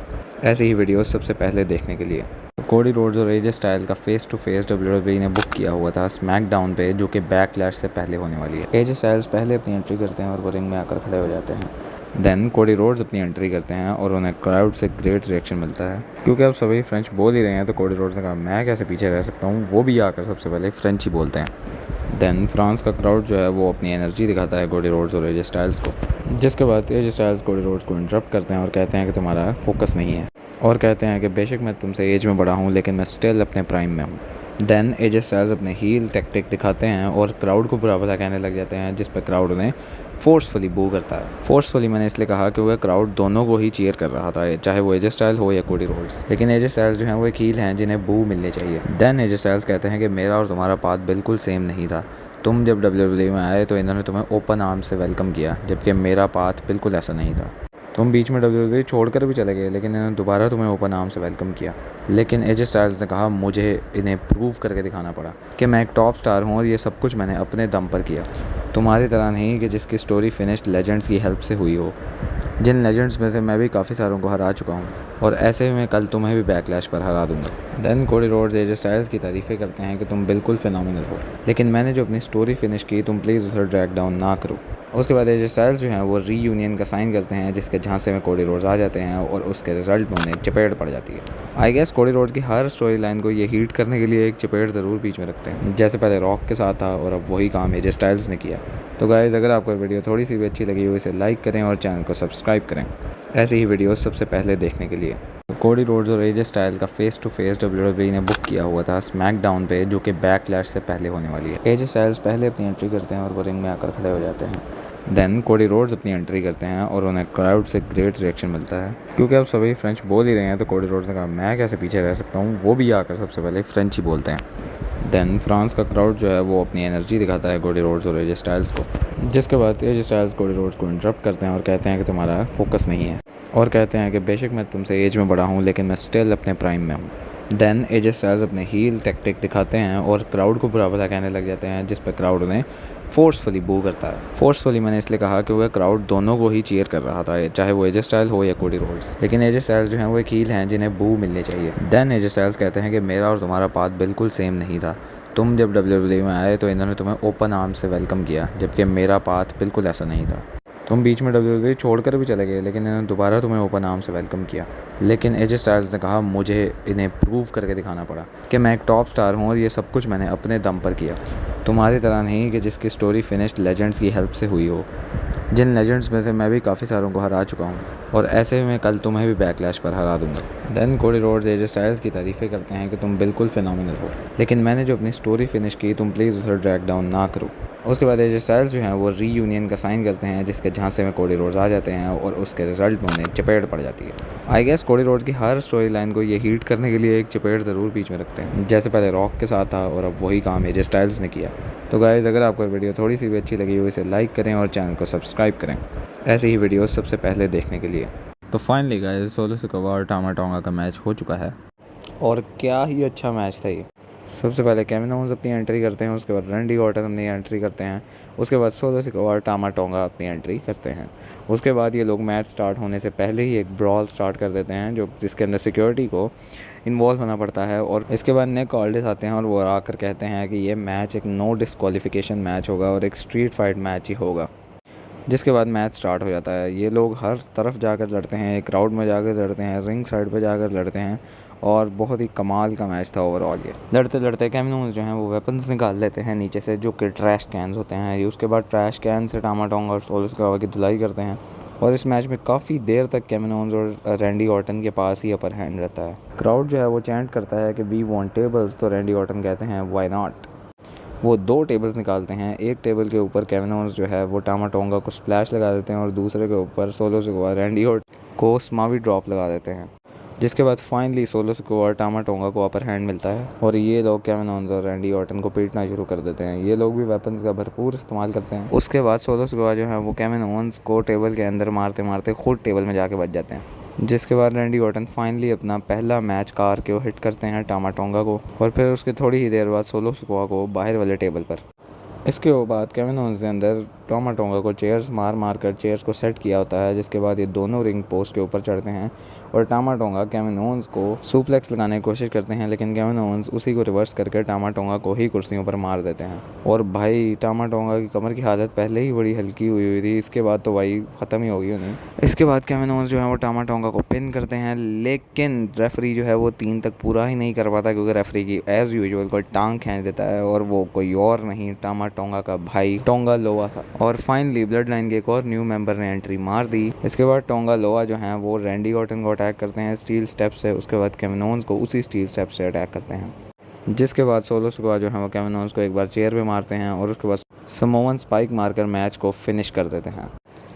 ऐसे ही वीडियोस सबसे पहले देखने के लिए। कोडी रोड्स और एजे स्टाइल का फेस टू फेस WWE ने बुक किया हुआ था स्मैकडाउन पे, जो कि बैकलैश से पहले होने वाली है। एजे स्टाइल्स पहले अपनी एंट्री करते हैं और वो रिंग में आकर खड़े हो जाते हैं। देन कोडी रोड्स अपनी एंट्री करते हैं और उन्हें क्राउड से ग्रेट रिएक्शन मिलता है। क्योंकि अब सभी फ्रेंच बोल ही रहे हैं तो कोडी रोड्स ने कहा मैं कैसे पीछे रह सकता हूँ, वो भी आकर सबसे पहले फ्रेंच ही बोलते हैं। देन फ्रांस का क्राउड जो है वो अपनी एनर्जी दिखाता है कोडी रोड्स और एजे स्टाइल्स को, जिसके बाद एजे स्टाइल्स कोडी रोड्स को इंटरप्ट करते हैं और कहते हैं कि तुम्हारा फोकस नहीं है, और कहते हैं कि बेशक मैं तुमसे एज में बड़ा हूँ लेकिन मैं स्टिल अपने प्राइम में हूँ। देन एजे स्टाइल्स अपने हील टैक्टिक दिखाते हैं और क्राउड को बुरा भला कहने लग जाते हैं, जिस पर क्राउड उन्हें फोर्सफुली बू करता है। फोर्सफुली मैंने इसलिए कहा कि वह क्राउड दोनों को ही चीयर कर रहा था, चाहे वो एजे स्टाइल हो या कोडी रोड्स। लेकिन एजे स्टाइल्स जो हैं वो एक हील हैं जिन्हें बू मिलनी चाहिए। देन एजे स्टाइल्स कहते हैं कि मेरा और तुम्हारा पाथ बिल्कुल सेम नहीं था। तुम जब WWE में आए तो इन्होंने तुम्हें ओपन आर्म से वेलकम किया, जबकि मेरा पाथ बिल्कुल ऐसा नहीं था। तुम बीच में WWE छोड़कर भी चले गए लेकिन इन्होंने दोबारा तुम्हें ओपन आर्म से वेलकम किया। लेकिन एजे स्टाइल्स ने कहा मुझे इन्हें प्रूव करके दिखाना पड़ा कि मैं एक टॉप स्टार हूँ और ये सब कुछ मैंने अपने दम पर किया, तुम्हारी तरह नहीं कि जिसकी स्टोरी फिनिश्ड लेजेंड्स की हेल्प से हुई हो, जिन लेजेंड्स में से मैं भी काफ़ी सारों को हरा चुका हूँ, और ऐसे में कल तुम्हें भी बैकलैश पर हरा दूंगा। Then Cody Rhodes AJ Styles की तारीफ़ें करते हैं कि तुम बिल्कुल फिनोमिनल हो, लेकिन मैंने जो अपनी स्टोरी फिनिश की तुम प्लीज़ उसे ड्रैग डाउन ना करो। उसके बाद एजे स्टाइल्स जो हैं वो रीयूनियन का साइन करते हैं, जिसके झांसे में कोडी रोड्स आ जाते हैं और उसके रिजल्ट में उन्हें चपेट पड़ जाती है। आई गेस कोडी रोड्स की हर स्टोरी लाइन को ये हीट करने के लिए एक चपेट ज़रूर बीच में रखते हैं, जैसे पहले रॉक के साथ था और अब वही काम एजे स्टाइल्स ने किया। तो गाइज़, अगर आपको वीडियो थोड़ी सी भी अच्छी लगी हो इसे लाइक करें और चैनल को सब्सक्राइब करें ऐसे ही वीडियोस सबसे पहले देखने के लिए। कोडी रोड्स और एजे स्टाइल का फेस टू फेस WWE ने बुक किया हुआ था स्मैकडाउन पे, जो कि बैकलैश से पहले होने वाली है। एजे स्टाइल्स पहले अपनी एंट्री करते हैं और वो रिंग में आकर खड़े हो जाते हैं। देन कोडी रोड्स अपनी एंट्री करते हैं और उन्हें क्राउड से ग्रेट रिएक्शन मिलता है। क्योंकि अब सभी फ्रेंच बोल ही रहे हैं तो कोडी रोड्स ने कहा मैं कैसे पीछे रह सकता हूँ, वो भी आकर सबसे पहले फ्रेंच ही बोलते हैं। देन फ्रांस का क्राउड जो है वो अपनी एनर्जी दिखाता है कोडी रोड्स और एजे स्टाइल्स को, जिसके बाद एजे स्टाइल्स कोडी रोड्स को इंटरप्ट करते हैं और कहते हैं कि तुम्हारा फोकस नहीं है, और कहते हैं कि बेशक मैं तुमसे एज में बड़ा हूँ लेकिन मैं स्टिल अपने प्राइम में हूँ। देन एजे स्टाइल्स अपने हील टैक्टिक दिखाते हैं और क्राउड को बुरा भला कहने लग जाते हैं, जिस पर क्राउड उन्हें फोर्सफुली बू करता है। फोर्सफुली मैंने इसलिए कहा कि वह क्राउड दोनों को ही चीयर कर रहा था, चाहे वो एजे स्टाइल हो या कोडी रोड्स। लेकिन एजे स्टाइल्स जो हैं वो एक हील हैं जिन्हें बू मिलनी चाहिए। देन एजे स्टाइल्स कहते हैं कि मेरा और तुम्हारा पाथ बिल्कुल सेम नहीं था। तुम जब WWE में आए तो इन्होंने तुम्हें ओपन आर्म से वेलकम किया, जबकि मेरा पाथ बिल्कुल ऐसा नहीं था। तुम बीच में WWE छोड़कर भी चले गए लेकिन इन्होंने दोबारा तुम्हें ओपन आर्म से वेलकम किया। लेकिन एजे स्टाइल्स ने कहा मुझे इन्हें प्रूव करके दिखाना पड़ा कि मैं एक टॉप स्टार हूँ और ये सब कुछ मैंने अपने दम पर किया, तुम्हारी तरह नहीं कि जिसकी स्टोरी फिनिश्ड लेजेंड्स की हेल्प से हुई हो, जिन लेजेंड्स में से मैं भी काफ़ी सारों को हरा चुका हूँ, और ऐसे में कल तुम्हें भी बैकलैश पर हरा दूंगा। Then Cody Rhodes AJ Styles की तारीफ़ें करते हैं कि तुम बिल्कुल फिनोमिनल हो, लेकिन मैंने जो अपनी स्टोरी फिनिश की तुम प्लीज़ उसे ड्रैग डाउन ना करो। उसके बाद एजे स्टाइल्स जो हैं वो रीयूनियन का साइन करते हैं, जिसके झांसे में कोडी रोड्स आ जाते हैं और उसके रिजल्ट में उन्हें चपेट पड़ जाती है। आई गेस कोडी रोड्स की हर स्टोरी लाइन को ये हीट करने के लिए एक चपेट ज़रूर बीच में रखते हैं, जैसे पहले रॉक के साथ था और अब वही काम एजे स्टाइल्स ने किया। तो गाइज़, अगर आपको वीडियो थोड़ी सी भी अच्छी लगी हो इसे लाइक करें और चैनल को सब्सक्राइब करें ऐसे ही वीडियोस सबसे पहले देखने के लिए। तो फाइनली गाइज़, सोलो सिकोवा और टामा टोंगा का मैच हो चुका है, और क्या ही अच्छा मैच था ये। सबसे पहले केविन ओवेंस अपनी एंट्री करते हैं, उसके बाद रैंडी ऑर्टन अपनी एंट्री करते हैं, उसके बाद सोलो सिकोवा और टामा टोंगा अपनी एंट्री करते हैं। उसके बाद ये लोग मैच स्टार्ट होने से पहले ही एक ब्रॉल स्टार्ट कर देते हैं, जो जिसके अंदर सिक्योरिटी को इन्वॉल्व होना पड़ता है। और इसके बाद निक ऑल्डिस आते हैं और वो आकर कहते हैं कि ये मैच एक नो डिस्क्वालिफिकेशन मैच होगा और एक स्ट्रीट फाइट मैच ही होगा। जिसके बाद मैच स्टार्ट हो जाता है। ये लोग हर तरफ जाकर लड़ते हैं, एक क्राउड में जाकर लड़ते हैं, रिंग साइड पे जाकर लड़ते हैं, और बहुत ही कमाल का मैच था ओवरऑल। ये लड़ते लड़ते केविन ओवेंस जो हैं वो वेपन्स निकाल लेते हैं नीचे से, जो कि ट्रैश कैन्स होते हैं। उसके बाद ट्रैश कैन से टामा टोंगा और सोलो सिकोवा की धुलाई करते हैं, और इस मैच में काफ़ी देर तक केविन ओवेंस और रैंडी ऑर्टन के पास ही अपर हैंड रहता है। क्राउड जो है वो चैंट करता है कि वी वांट टेबल्स, तो रैंडी ऑर्टन कहते हैं व्हाई नॉट। वो 2 टेबल्स निकालते हैं। एक टेबल के ऊपर केविन ओवेंस जो है वो टामा टोंगा को स्प्लैश लगा देते हैं, और दूसरे के ऊपर सोलो सिकोवा रैंडी ऑर्टन को स्मावी ड्रॉप लगा देते हैं। जिसके बाद फाइनली सोलो सिकोआ और टामा टोंगा को अपर हैंड मिलता है और ये लोग केविन ओवेंस और रैंडी ऑर्टन को पीटना शुरू कर देते हैं। ये लोग भी वेपन्स का भरपूर इस्तेमाल करते हैं। उसके बाद सोलो सिकोआ जो है वो केविन ओवेंस को टेबल के अंदर मारते मारते खुद टेबल में जाके बच जाते हैं। जिसके बाद रैंडी ऑर्टन फाइनली अपना पहला मैच कार के हिट करते हैं टामा टोंगा को और फिर उसके थोड़ी ही देर बाद सोलो सिकोआ को बाहर वाले टेबल पर। इसके बाद केविन ओवेंस ने अंदर टामा टोंगा को चेयर्स मार कर चेयर्स को सेट किया होता है। जिसके बाद ये दोनों रिंग पोस्ट के ऊपर चढ़ते हैं और टामा टोंगा केविन ओवेंस को सुप्लेक्स लगाने की कोशिश करते हैं, लेकिन केविन ओवेंस उसी को रिवर्स करके टामा टोंगा को ही कुर्सियों पर मार देते हैं। और भाई टामा टोंगा की कमर की हालत पहले ही बड़ी हल्की हुई थी, इसके बाद तो भाई ख़त्म ही होगी उन्हें। इसके बाद केविन ओवेंस जो है वो टामा टोंगा को पिन करते हैं, लेकिन रेफरी जो है वो 3 तक पूरा ही नहीं कर पाता क्योंकि रेफरी की एज यूजुअल कोई टांग खींच देता है और वो कोई और नहीं टामा टोंगा का भाई टोंगा लोआ था। और फाइनली ब्लड लाइन के एक और न्यू मेंबर ने एंट्री मार दी। इसके बाद टोंगा लोआ जो हैं वो रैंडी ऑर्टन को अटैक करते हैं स्टील स्टेप से। उसके बाद केविन ओवेंस को उसी स्टील स्टेप से अटैक करते हैं। जिसके बाद सोलो सिकोआ जो है वो केविन ओवेंस को एक बार चेयर पे मारते हैं और उसके बाद समोवन स्पाइक मारकर मैच को फिनिश कर देते हैं।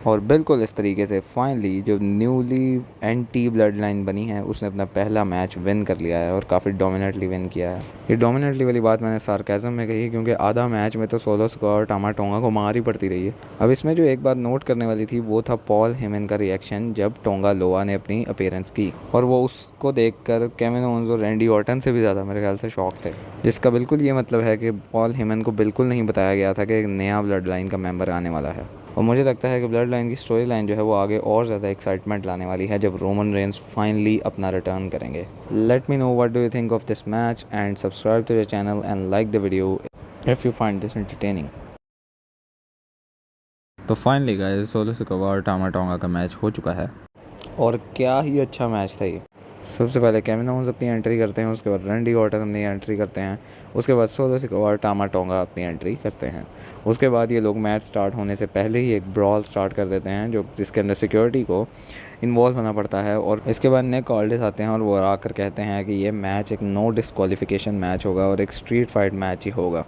और बिल्कुल इस तरीके से फाइनली जो न्यूली एंटी ब्लड लाइन बनी है उसने अपना पहला मैच विन कर लिया है और काफ़ी डोमिनेटली विन किया है। ये डोमिनेटली वाली बात मैंने सार्केज़म में कही क्योंकि आधा मैच में तो सोलो सिकोआ और टामा टोंगा को मार ही पड़ती रही है। अब इसमें जो एक बात नोट करने वाली थी वो था पॉल हेमन का रिएक्शन जब टोंगा लोआ ने अपनी अपीयरेंस की और वो उसको देखकर केविन ओवेंस और रैंडी ऑर्टन से भी ज़्यादा मेरे ख्याल से शॉक थे। जिसका बिल्कुल ये मतलब है कि पॉल हेमन को बिल्कुल नहीं बताया गया था कि एक नया ब्लड लाइन का मेंबर आने वाला है। और मुझे लगता है कि ब्लड लाइन की स्टोरी लाइन जो है वो आगे और ज़्यादा एक्साइटमेंट लाने वाली है जब रोमन रेंस फाइनली अपना रिटर्न करेंगे। Let me know what do you think of this match and subscribe to the channel and like the video if you find this entertaining. तो फाइनली गाइस सोलो सिकोआ और Tama tonga का match हो चुका है और क्या ही अच्छा मैच था ये। सबसे पहले केविन ओवेंस अपनी एंट्री करते हैं, उसके बाद रैंडी ऑर्टन अपनी एंट्री करते हैं, उसके बाद सोलो सिकोआ और टामा टोंगा अपनी एंट्री करते हैं। उसके बाद ये लोग मैच स्टार्ट होने से पहले ही एक ब्रॉल स्टार्ट कर देते हैं जो जिसके अंदर सिक्योरिटी को इन्वॉल्व होना पड़ता है। और इसके बाद निक ऑल्डिस आते हैं और वो आकर कहते हैं कि ये मैच एक नो डिस्क्वालिफिकेशन मैच होगा और एक स्ट्रीट फाइट मैच ही होगा।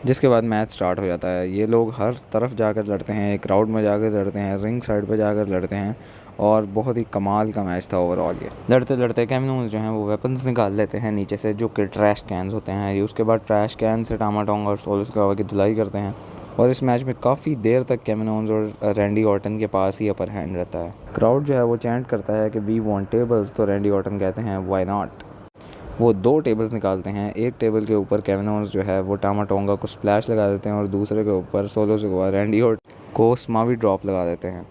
जिसके बाद मैच स्टार्ट हो जाता है। ये लोग हर तरफ जाकर लड़ते हैं, क्राउड में जाकर लड़ते हैं, रिंग साइड पे जाकर लड़ते हैं और बहुत ही कमाल का मैच था ओवरऑल। ये लड़ते लड़ते केविन ओवेंस जो हैं वो वेपन्स निकाल लेते हैं नीचे से जो कि ट्रैश कैंस होते हैं। ये उसके बाद ट्रैश कैन से टामा टोंगा और सोलो सिकोआ की धुलाई करते हैं और इस मैच में काफ़ी देर तक केविन ओवेंस और रैंडी ऑर्टन के पास ही अपर हैंड रहता है। क्राउड जो है वो चैंट करता है कि वी वांट टेबल्स, तो रैंडी ऑर्टन कहते हैं व्हाई नॉट। वो 2 टेबल्स निकालते हैं। एक टेबल के ऊपर केविन ओवेंस जो है वो टामा टोंगा को स्प्लैश लगा देते हैं और दूसरे के ऊपर सोलो सिकोआ रैंडी ऑर्टन को स्मावी ड्रॉप लगा देते हैं।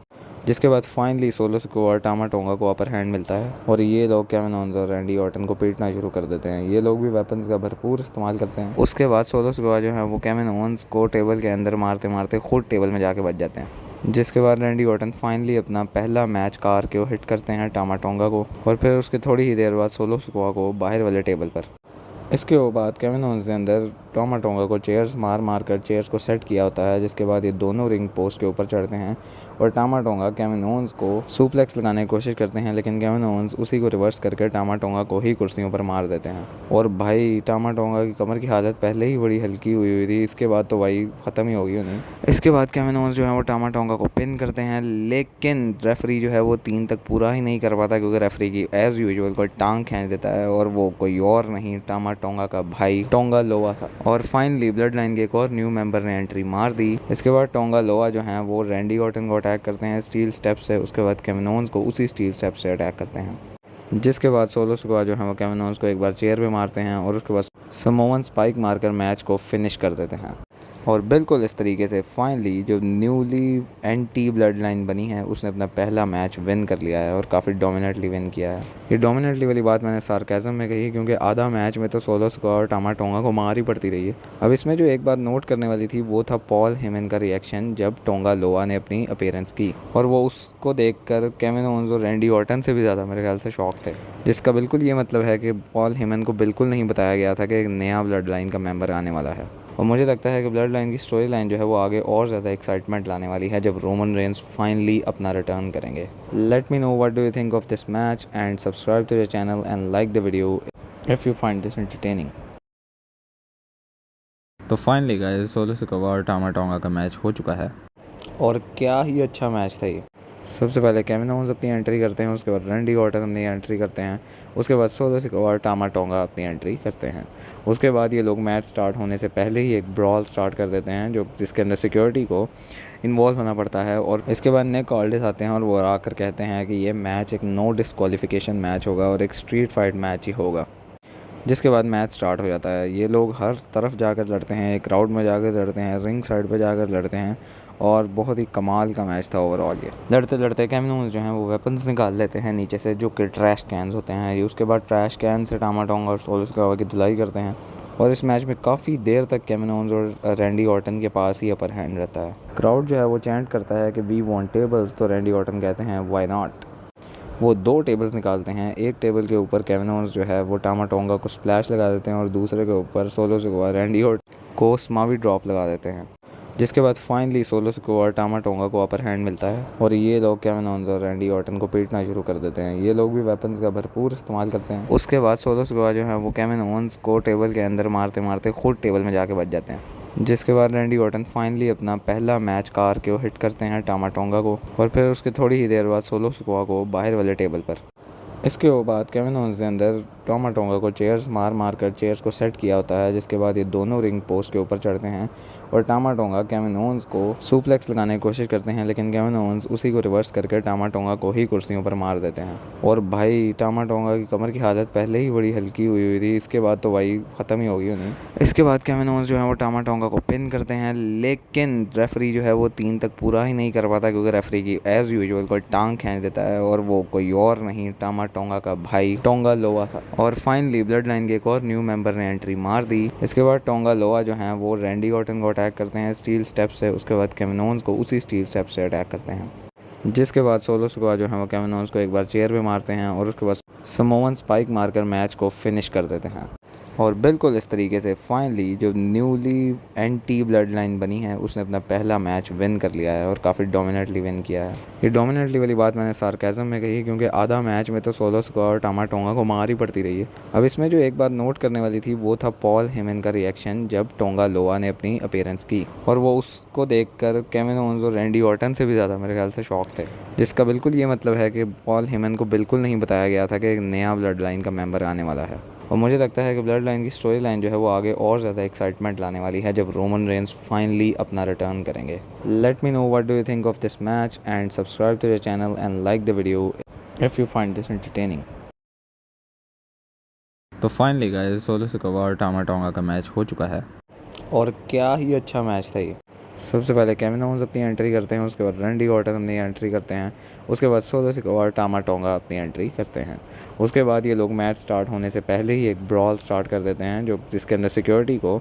जिसके बाद फाइनली सोलो सिकोआ और टामा टोंगा को अपर हैंड मिलता है और ये लोग केविन ओवेंस और रैंडी ऑर्टन को पीटना शुरू कर देते हैं। ये लोग भी वेपन्स का भरपूर इस्तेमाल करते हैं। उसके बाद सोलो सिकोआ जो है वो केविन ओवेंस को टेबल के अंदर मारते मारते खुद टेबल में जाके बच जाते हैं। जिसके बाद रैंडी ऑर्टन फाइनली अपना पहला मैच कार के हिट करते हैं टामा टोंगा को और फिर उसके थोड़ी ही देर बाद सोलो सिकोआ को बाहर वाले टेबल पर। इसके बाद केविन ओवेंस ने अंदर टामा टोंगा को चेयर्स मार कर चेयर्स को सेट किया होता है। जिसके बाद ये दोनों रिंग पोस्ट के ऊपर चढ़ते हैं और टामा टोंगा केविन ओवेंस को सुप्लेक्स लगाने की कोशिश करते हैं, लेकिन केविन ओवेंस उसी को रिवर्स करके टामा टोंगा को ही कुर्सियों पर मार देते हैं। और भाई टामा टोंगा की कमर की हालत पहले ही बड़ी हल्की हुई थी, इसके बाद तो भाई ख़त्म ही होगी उन्हें। इसके बाद केविन ओवेंस जो है वो टामा टोंगा को पिन करते हैं, लेकिन रेफरी जो है वो 3 तक पूरा ही नहीं कर पाता क्योंकि रेफरी की एज यूजुअल कोई टांग खींच देता है और वो कोई और नहीं टामा टोंगा का भाई टोंगा लोआ था। और फाइनली ब्लड लाइन के एक और न्यू मेंबर ने एंट्री मार दी। इसके बाद टोंगा लोआ जो हैं वो रैंडी ऑर्टन को अटैक करते हैं स्टील स्टेप से। उसके बाद केविन ओवेंस को उसी स्टील स्टेप से अटैक करते हैं। जिसके बाद सोलो सिकोआ जो है वो केविन ओवेंस को एक बार चेयर पे मारते हैं और उसके बाद समोवन स्पाइक मारकर मैच को फिनिश कर देते हैं। और बिल्कुल इस तरीके से फाइनली जो न्यूली एंटी ब्लड लाइन बनी है उसने अपना पहला मैच विन कर लिया है और काफ़ी डोमिनेटली विन किया है। ये डोमिनेटली वाली बात मैंने सार्केज़म में कही क्योंकि आधा मैच में तो सोलो सिकोआ और टामा टोंगा को मार ही पड़ती रही है। अब इसमें जो एक बात नोट करने वाली थी वो था पॉल हेमन का रिएक्शन जब टोंगा लोआ ने अपनी अपीयरेंस की और वो उसको देखकर केविन ओवेंस और रैंडी ऑर्टन से भी ज़्यादा मेरे ख्याल से शॉक थे। जिसका बिल्कुल ये मतलब है कि पॉल हेमन को बिल्कुल नहीं बताया गया था कि एक नया ब्लड लाइन का मेंबर आने वाला है। और मुझे लगता है कि ब्लड लाइन की स्टोरी लाइन जो है वो आगे और ज़्यादा एक्साइटमेंट लाने वाली है जब रोमन रेंस फाइनली अपना रिटर्न करेंगे। Let me know what do you think of this match and subscribe to the channel and like the video if you find this entertaining. तो फाइनली गाइस सोलो सिकोआ और Tama tonga का match हो चुका है और क्या ही अच्छा मैच था ये। सबसे पहले केविन ओवंस अपनी एंट्री करते हैं, उसके बाद रैंडी ऑर्टन अपनी एंट्री करते हैं, उसके बाद सोलो सिकोआ और टामा टोंगा अपनी एंट्री करते हैं। उसके बाद ये लोग मैच स्टार्ट होने से पहले ही एक ब्रॉल स्टार्ट कर देते हैं जो जिसके अंदर सिक्योरिटी को इन्वॉल्व होना पड़ता है। और इसके बाद निक ऑल्डिस आते हैं और वो आकर कहते हैं कि ये मैच एक नो डिस्क्वालिफिकेशन मैच होगा और एक स्ट्रीट फाइट मैच ही होगा। जिसके बाद मैच स्टार्ट हो जाता है। ये लोग हर तरफ जाकर लड़ते हैं, एक क्राउड में जाकर लड़ते हैं, रिंग साइड पे जाकर लड़ते हैं और बहुत ही कमाल का मैच था ओवरऑल। ये लड़ते लड़ते केविन ओवंस जो हैं वो वेपन्स निकाल लेते हैं नीचे से, जो कि ट्रैश कैंस होते हैं। ये उसके बाद ट्रैश कैन से टामा टोंगा और सोलो सिकोआ की धुलाई करते हैं और इस मैच में काफ़ी देर तक केविन ओवंस और रैंडी ऑर्टन के पास ही अपर हैंड रहता है। क्राउड जो है वो चैंट करता है कि वी वांट टेबल्स, तो रैंडी ऑर्टन कहते हैं व्हाई नॉट। वो 2 टेबल्स निकालते हैं। एक टेबल के ऊपर केविन ओवंस जो है वो टामा टोंगा को स्प्लैश लगा देते हैं और दूसरे के ऊपर सोलो सिकोआ रैंडी ऑर्टन को स्मावी ड्रॉप लगा देते हैं। जिसके बाद फाइनली सोलो सिकोआ और टामा टोंगा को अपर हैंड मिलता है और ये लोग केविन ओवंस और रैंडी ऑर्टन को पीटना शुरू कर देते हैं। ये लोग भी वेपन्स का भरपूर इस्तेमाल करते हैं। उसके बाद सोलो सिकोआ जो है वो केविन ओवंस को टेबल के अंदर मारते मारते खुद टेबल में जाके बच जाते हैं। जिसके बाद रैंडी ऑर्टन फाइनली अपना पहला मैच कार के हिट करते हैं टामा टोंगा को और फिर उसके थोड़ी ही देर बाद सोलो सिकोआ को बाहर वाले टेबल पर। इसके बाद केविन ओवंस ने अंदर टामा टोंगा को चेयर्स मार कर चेयर्स को सेट किया होता है। जिसके बाद ये दोनों रिंग पोस्ट के ऊपर चढ़ते हैं और टामा टोंगा केविन ओवंस को सुप्लेक्स लगाने की कोशिश करते हैं, लेकिन केविन ओवंस उसी को रिवर्स करके टामा टोंगा को ही कुर्सियों पर मार देते हैं। और भाई टामा टोंगा की कमर की हालत पहले ही बड़ी हल्की हुई थी, इसके बाद तो भाई ख़त्म ही होगी उन्हें। इसके बाद केविन ओवंस जो है वो टामा टोंगा को पिन करते हैं, लेकिन रेफरी जो है वो 3 तक पूरा ही नहीं कर पाता क्योंकि रेफरी की एज़ यूजुअल कोई टांग खींच देता है और वो कोई और नहीं टामा टोंगा का भाई टोंगा लोआ था। और फाइनली ब्लड लाइन के एक और न्यू मेंबर ने एंट्री मार दी। इसके बाद टोंगा लोआ जो हैं वो रैंडी ऑर्टन को अटैक करते हैं स्टील स्टेप से। उसके बाद केविन ओवंस को उसी स्टील स्टेप से अटैक करते हैं। जिसके बाद सोलो सिकोआ जो है वो केविन ओवंस को एक बार चेयर पे मारते हैं और उसके बाद समोवन स्पाइक मारकर मैच को फिनिश कर देते हैं। और बिल्कुल इस तरीके से फाइनली जो न्यूली एंटी ब्लड लाइन बनी है उसने अपना पहला मैच विन कर लिया है और काफ़ी डोमिनेटली विन किया है। ये डोमिनेटली वाली बात मैंने सार्केज़म में कही क्योंकि आधा मैच में तो सोलो सिकोआ और टामा टोंगा को मार ही पड़ती रही है। अब इसमें जो एक बात नोट करने वाली थी वो था पॉल हेमन का रिएक्शन जब टोंगा लोआ ने अपनी अपीयरेंस की, और वो उसको देखकर केविन ओवंस और रैंडी ऑर्टन से भी ज़्यादा मेरे ख्याल से शॉक थे। जिसका बिल्कुल ये मतलब है कि पॉल हेमन को बिल्कुल नहीं बताया गया था कि एक नया ब्लड लाइन का मेंबर आने वाला है। और मुझे लगता है कि ब्लड लाइन की स्टोरी लाइन जो है वो आगे और ज़्यादा एक्साइटमेंट लाने वाली है जब रोमन रेंस फाइनली अपना रिटर्न करेंगे। Let me know what do you think of this match and subscribe to the channel and like the video if you find this entertaining. तो फाइनली गाइस सोलो सिकोआ और Tama tonga का match हो चुका है और क्या ही अच्छा मैच था ये। सबसे पहले केविन ओवंस अपनी एंट्री करते हैं, उसके बाद रैंडी ऑर्टन अपनी एंट्री करते हैं, उसके बाद सोलो सिकोआ और टामा टोंगा अपनी एंट्री करते हैं। उसके बाद ये लोग मैच स्टार्ट होने से पहले ही एक ब्रॉल स्टार्ट कर देते हैं जो जिसके अंदर सिक्योरिटी को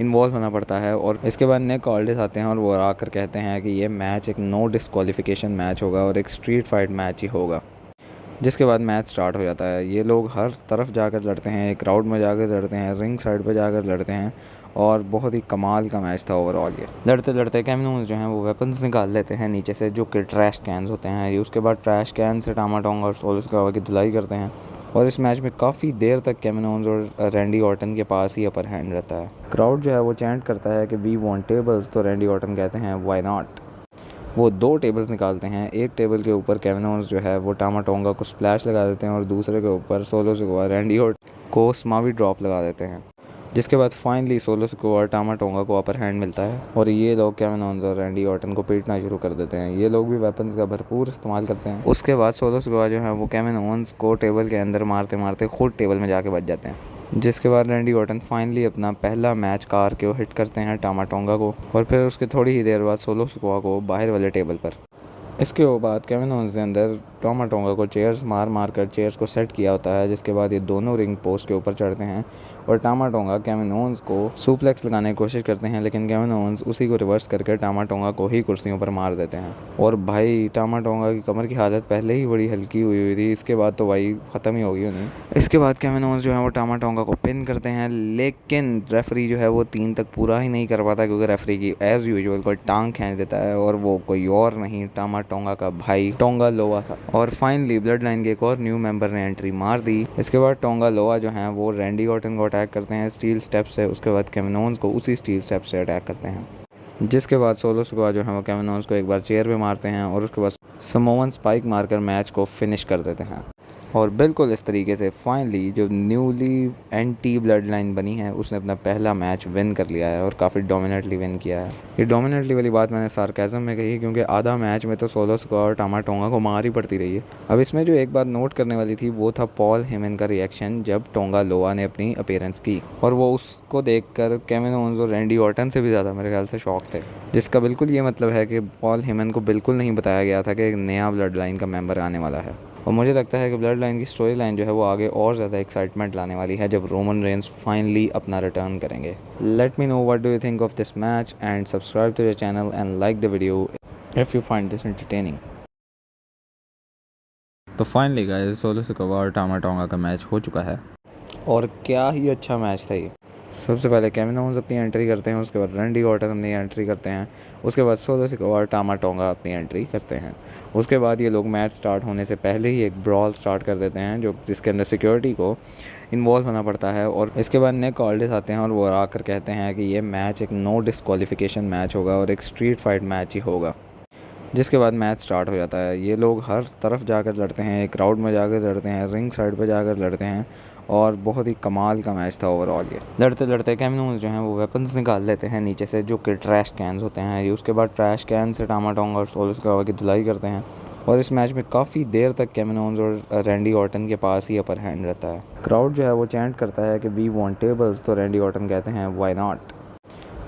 इन्वॉल्व होना पड़ता है। और इसके बाद निक ऑल्डिस आते हैं और वो आकर कहते हैं कि ये मैच एक नो डिस्क्वालिफिकेशन मैच होगा और एक स्ट्रीट फाइट मैच ही होगा। जिसके बाद मैच स्टार्ट हो जाता है। ये लोग हर तरफ जाकर लड़ते हैं, एक क्राउड में जाकर लड़ते हैं, रिंग साइड पे जाकर लड़ते हैं और बहुत ही कमाल का मैच था ओवरऑल। ये लड़ते लड़ते केविन ओवंस जो हैं वो वेपन्स निकाल लेते हैं नीचे से, जो कि ट्रैश कैंस होते हैं। ये उसके बाद ट्रैश कैन से टामा टोंगा और सोलो सिकोआ की धुलाई करते हैं और इस मैच में काफ़ी देर तक केविन ओवंस और रैंडी ऑर्टन के पास ही अपर हैंड रहता है। क्राउड जो है वो चैंट करता है कि वी वांट टेबल्स, तो रैंडी ऑर्टन कहते हैं व्हाई नॉट। वो 2 टेबल्स निकालते हैं। एक टेबल के ऊपर केविन ओवंस जो है वो टामा टोंगा को स्प्लैश लगा देते हैं और दूसरे के ऊपर सोलो सिकोआ रैंडी ऑर्टन को स्मावी ड्रॉप लगा देते हैं। जिसके बाद फाइनली सोलो सिकोआ और टामा टोंगा को अपर हैंड मिलता है और ये लोग केविन ओवंस और रैंडी ऑर्टन को पीटना शुरू कर देते हैं। ये लोग भी वेपन्स का भरपूर इस्तेमाल करते हैं। उसके बाद सोलो सिकोआ जो है वो केविन ओवंस को टेबल के अंदर मारते मारते खुद टेबल में जाके बच जाते हैं। जिसके बाद रैंडी ऑर्टन फाइनली अपना पहला मैच कार के हिट करते हैं टामा टोंगा को और फिर उसके थोड़ी ही देर बाद सोलो सिकोआ को बाहर वाले टेबल पर। इसके बाद केविन ओवंस ने अंदर टामा टोंगा को चेयर्स मार कर चेयर्स को सेट किया होता है। जिसके बाद ये दोनों रिंग पोस्ट के ऊपर चढ़ते हैं और टामा टोंगा केविन ओवंस को सुप्लेक्स लगाने की कोशिश करते हैं, लेकिन केविन ओवंस उसी को रिवर्स करके टामा टोंगा को ही कुर्सियों पर मार देते हैं। और भाई टामा टोंगा की कमर की हालत पहले ही बड़ी हल्की हुई थी, इसके बाद तो भाई ख़त्म ही होगी उन्हें। इसके बाद केविन ओवंस जो है वो टामा टोंगा को पिन करते हैं, लेकिन रेफरी जो है वो 3 तक पूरा ही नहीं कर पाता क्योंकि रेफरी की एज़ यूजुअल कोई टांग खींच देता है और वो कोई और नहीं टामा टोंगा का भाई टोंगा लोआ था। और फाइनली ब्लड लाइन के एक और न्यू मेंबर ने एंट्री मार दी। इसके बाद टोंगा लोआ जो हैं वो रैंडी ऑर्टन को अटैक करते हैं स्टील स्टेप से। उसके बाद केविन ओवंस को उसी स्टील स्टेप से अटैक करते हैं। जिसके बाद सोलो सिकोआ जो है वो केविन ओवंस को एक बार चेयर पे मारते हैं और उसके बाद समोवन स्पाइक मारकर मैच को फिनिश कर देते हैं। और बिल्कुल इस तरीके से फाइनली जो न्यूली एंटी ब्लड लाइन बनी है उसने अपना पहला मैच विन कर लिया है और काफ़ी डोमिनेटली विन किया है। ये डोमिनेटली वाली बात मैंने सार्केज़म में कही क्योंकि आधा मैच में तो सोलो सिकोआ और टामा टोंगा को मार ही पड़ती रही है। अब इसमें जो एक बात नोट करने वाली थी वो था पॉल हेमन का रिएक्शन जब टोंगा लोआ ने अपनी अपीयरेंस की, और वो उसको देखकर केविन ओवेंस और रैंडी ऑर्टन से भी ज़्यादा मेरे ख्याल से शॉक थे, जिसका बिल्कुल ये मतलब है कि पॉल हेमन को बिल्कुल नहीं बताया गया था कि एक नया ब्लड लाइन का मेंबर आने वाला है। और मुझे लगता है कि ब्लड लाइन की स्टोरी लाइन जो है वो आगे और ज़्यादा एक्साइटमेंट लाने वाली है जब रोमन रेंस फाइनली अपना रिटर्न करेंगे। Let me know what do you think of this match and subscribe to the channel and like the video if you find this entertaining. तो फाइनली गाइस सोलो सिकोआ और Tama tonga का match हो चुका है और क्या ही अच्छा मैच था ये। सबसे पहले केविन ओवेंस अपनी एंट्री करते हैं, उसके बाद रैंडी ऑर्टन अपनी एंट्री करते हैं, उसके बाद सोलो सिकोआ और टामा टोंगा अपनी एंट्री करते हैं। उसके बाद ये लोग मैच स्टार्ट होने से पहले ही एक ब्रॉल स्टार्ट कर देते हैं जो जिसके अंदर सिक्योरिटी को इन्वॉल्व होना पड़ता है। और इसके बाद निक ऑल्डिस आते हैं और वो आकर कहते हैं कि ये मैच एक नो डिस्क्वालिफिकेशन मैच होगा और एक स्ट्रीट फाइट मैच ही होगा। जिसके बाद मैच स्टार्ट हो जाता है। ये लोग हर तरफ जाकर लड़ते हैं, एक क्राउड में जाकर लड़ते हैं, रिंग साइड पे जाकर लड़ते हैं और बहुत ही कमाल का मैच था ओवरऑल। ये लड़ते लड़ते केविन ओवेंस जो हैं वो वेपन्स निकाल लेते हैं नीचे से जो कि ट्रैश कैन्स होते हैं। ये उसके बाद ट्रैश कैन से टामा टोंगा और सोलो सिकोआ की धुलाई करते हैं और इस मैच में काफ़ी देर तक केविन ओवेंस और रैंडी ऑर्टन के पास ही अपर हैंड रहता है। क्राउड जो है वो चैंट करता है कि वी वांट टेबल्स, तो रैंडी ऑर्टन कहते हैं व्हाई नॉट।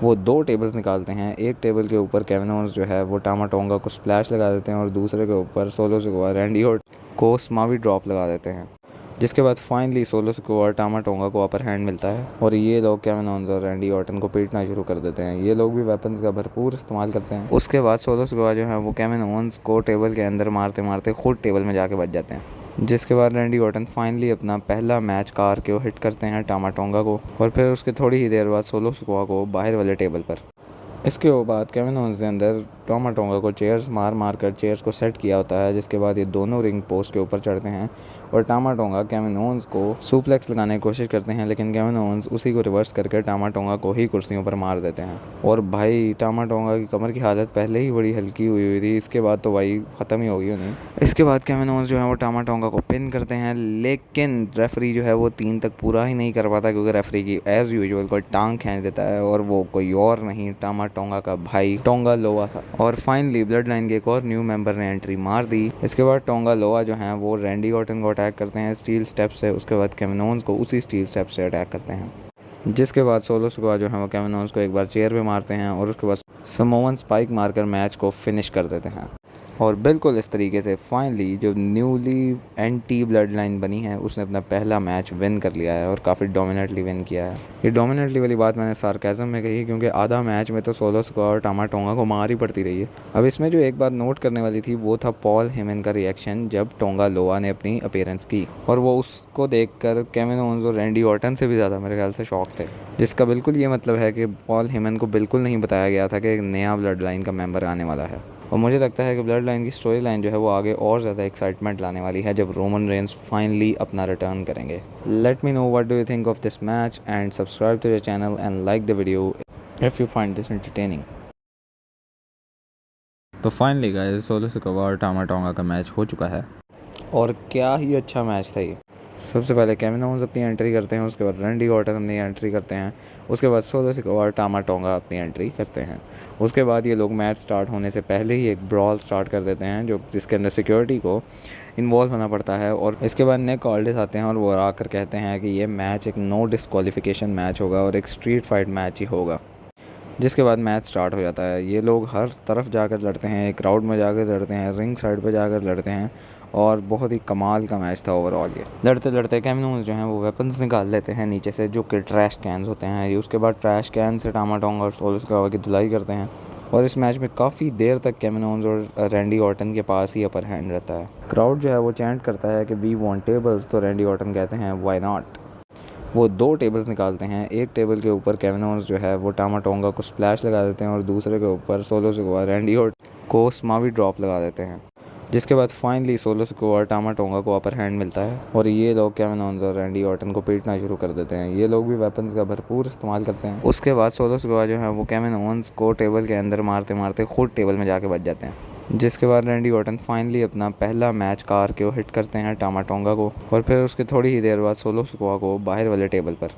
वो 2 टेबल्स निकालते हैं। एक टेबल के ऊपर केविन ओवेंस जो है वो टामा टोंगा को स्प्लैश लगा देते हैं और दूसरे के ऊपर सोलो सिकोआ रैंडी ऑर्टन को स्मावी ड्रॉप लगा देते हैं। जिसके बाद फाइनली सोलो सिकोआ और टामा टोंगा को अपर हैंड मिलता है और ये लोग केविन ओवेंस और रैंडी ऑर्टन को पीटना शुरू कर देते हैं। ये लोग भी वेपन्स का भरपूर इस्तेमाल करते हैं। उसके बाद सोलो सिकोआ जो है वो केविन ओवेंस को टेबल के अंदर मारते मारते खुद टेबल में जाके बच जाते हैं। जिसके बाद रैंडी ऑर्टन फाइनली अपना पहला मैच कार के हिट करते हैं टामा टोंगा को और फिर उसके थोड़ी ही देर बाद सोलो सिकोआ को बाहर वाले टेबल पर। इसके बाद केविन ओवेंस ने अंदर टामा टोंगा को चेयर्स मार मार कर चेयर्स को सेट किया होता है। जिसके बाद ये दोनों रिंग पोस्ट के ऊपर चढ़ते हैं और टामा टोंगा केविन ओवेंस को सुप्लेक्स लगाने की कोशिश करते हैं, लेकिन केविन ओवेंस उसी को रिवर्स करके टामा टोंगा को ही कुर्सियों पर मार देते हैं। और भाई टामा टोंगा की कमर की हालत पहले ही बड़ी हल्की हुई थी, इसके बाद तो भाई ख़त्म ही होगी उन्हें। इसके बाद केविन ओवेंस जो है वो टामा टोंगा को पिन करते हैं, लेकिन रेफरी जो है वो 3 तक पूरा ही नहीं कर पाता क्योंकि रेफरी की एज़ यूजुअल कोई टांग खींच देता है और वो कोई और नहीं टामा टोंगा का भाई टोंगा लोआ था। और फाइनली ब्लड लाइन के एक और न्यू मेंबर ने एंट्री मार दी। इसके बाद टोंगा लोआ जो हैं वो रैंडी ऑर्टन को अटैक करते हैं स्टील स्टेप से। उसके बाद केविन ओवेंस को उसी स्टील स्टेप से अटैक करते हैं। जिसके बाद सोलो सिकोआ जो है वो केविन ओवेंस को एक बार चेयर पे मारते हैं और उसके बाद समोवन स्पाइक मारकर मैच को फिनिश कर देते हैं। और बिल्कुल इस तरीके से फाइनली जो न्यूली एंटी ब्लड लाइन बनी है उसने अपना पहला मैच विन कर लिया है और काफ़ी डोमिनेटली विन किया है। ये डोमिनेटली वाली बात मैंने सार्केज़म में कही क्योंकि आधा मैच में तो सोलो सिकोआ और टामा टोंगा को मार ही पड़ती रही है। अब इसमें जो एक बात नोट करने वाली थी वो था पॉल हेमन का रिएक्शन जब टोंगा लोआ ने अपनी अपीयरेंस की, और वो उसको देखकर केविन ओवेंस और रैंडी ऑर्टन से भी ज़्यादा मेरे ख्याल से शॉक थे, जिसका बिल्कुल ये मतलब है कि पॉल हेमन को बिल्कुल नहीं बताया गया था कि एक नया ब्लड लाइन का मेंबर आने वाला है। और मुझे लगता है कि ब्लड लाइन की स्टोरी लाइन जो है वो आगे और ज़्यादा एक्साइटमेंट लाने वाली है जब रोमन रेंस फाइनली अपना रिटर्न करेंगे। Let me know what do you think of this match and subscribe to the channel and like the video if you find this entertaining. तो फाइनली गाइस सोलो सिकोआ और Tama tonga का match हो चुका है और क्या ही अच्छा मैच था ये। सबसे पहले केविन ओवेंस अपनी एंट्री करते हैं, उसके बाद रैंडी ऑर्टन अपनी एंट्री करते हैं, उसके बाद सोलो सिकोआ और टामा टोंगा अपनी एंट्री करते हैं। उसके बाद ये लोग मैच स्टार्ट होने से पहले ही एक ब्रॉल स्टार्ट कर देते हैं जो जिसके अंदर सिक्योरिटी को इन्वॉल्व होना पड़ता है। और इसके बाद निक ऑल्डिस आते हैं और वो आकर कहते हैं कि ये मैच एक नो डिस्क्वालिफिकेशन मैच होगा और एक स्ट्रीट फाइट मैच ही होगा। जिसके बाद मैच स्टार्ट हो जाता है। ये लोग हर तरफ जाकर लड़ते हैं, एक क्राउड में जाकर लड़ते हैं, रिंग साइड पे जाकर लड़ते हैं और बहुत ही कमाल का मैच था ओवरऑल। ये लड़ते लड़ते केविन ओवेंस जो हैं वो वेपन्स निकाल लेते हैं नीचे से जो कि ट्रैश कैन्स होते हैं। ये उसके बाद ट्रैश कैन से टामा टोंगा और सोलो सिकोआ की धुलाई करते हैं और इस मैच में काफ़ी देर तक केविन ओवेंस और रैंडी ऑर्टन के पास ही अपर हैंड रहता है। क्राउड जो है वो चैंट करता है कि वी वांट टेबल्स, तो रैंडी ऑर्टन कहते हैं व्हाई नॉट। वो 2 टेबल्स निकालते हैं। एक टेबल के ऊपर केविन ओवेंस जो है वो टामा टोंगा को स्प्लैश लगा देते हैं और दूसरे के ऊपर सोलो सिकोआ रैंडी ऑर्टन को स्मावी ड्रॉप लगा देते हैं। जिसके बाद फाइनली सोलो सिकोआ और टामा टोंगा को अपर हैंड मिलता है और ये लोग केविन ओवेंस और रैंडी ऑर्टन को पीटना शुरू कर देते हैं। ये लोग भी वेपन्स का भरपूर इस्तेमाल करते हैं। उसके बाद सोलो सिकोआ जो है वो केविन ओवेंस को टेबल के अंदर मारते मारते खुद टेबल में जाके बच जाते हैं। जिसके बाद रैंडी ऑर्टन फाइनली अपना पहला मैच कार को हिट करते हैं टामा टोंगा को, और फिर उसके थोड़ी ही देर बाद सोलो सिकोआ को बाहर वाले टेबल पर।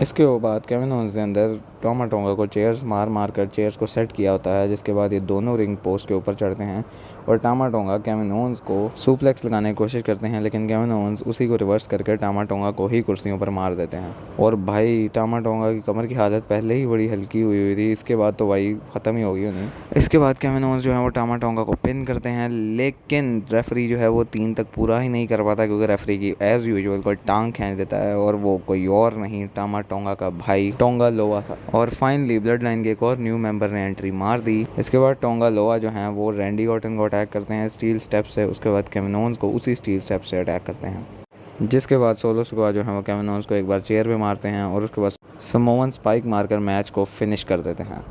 इसके बाद केविन ओवेंस ने अंदर टामा टोंगा को चेयर्स मार कर चेयर्स को सेट किया होता है, जिसके बाद ये दोनों रिंग पोस्ट के ऊपर चढ़ते हैं और टामा टोंगा केविन ओवेंस को सुप्लेक्स लगाने की कोशिश करते हैं, लेकिन केविन ओवेंस उसी को रिवर्स करके टामा टोंगा को ही कुर्सियों पर मार देते हैं। और भाई टामा टोंगा की कमर की हालत पहले ही बड़ी हल्की हुई थी, इसके बाद तो भाई ख़त्म ही हो गई उन्हें। इसके बाद केविन ओवेंस जो है वो टामा टोंगा को पिन करते हैं, लेकिन रेफरी जो है वो 3 तक पूरा ही नहीं कर पाता, क्योंकि रेफरी की एज़ यूजुअल कोई टांग खींच देता है, और वो कोई और नहीं टामा टोंगा का भाई टोंगा लोआ था। और फाइनली ब्लड लाइन के एक और न्यू मेंबर ने एंट्री मार दी। इसके बाद टोंगा लोआ जो हैं वो रैंडी ऑर्टन को अटैक करते हैं स्टील स्टेप से, उसके बाद केविन ओवेंस को उसी स्टील स्टेप से अटैक करते हैं। जिसके बाद सोलो सिकोआ जो है वो केविन ओवेंस को एक बार चेयर पे मारते हैं और उसके बाद समोवन स्पाइक मारकर मैच को फिनिश कर देते हैं।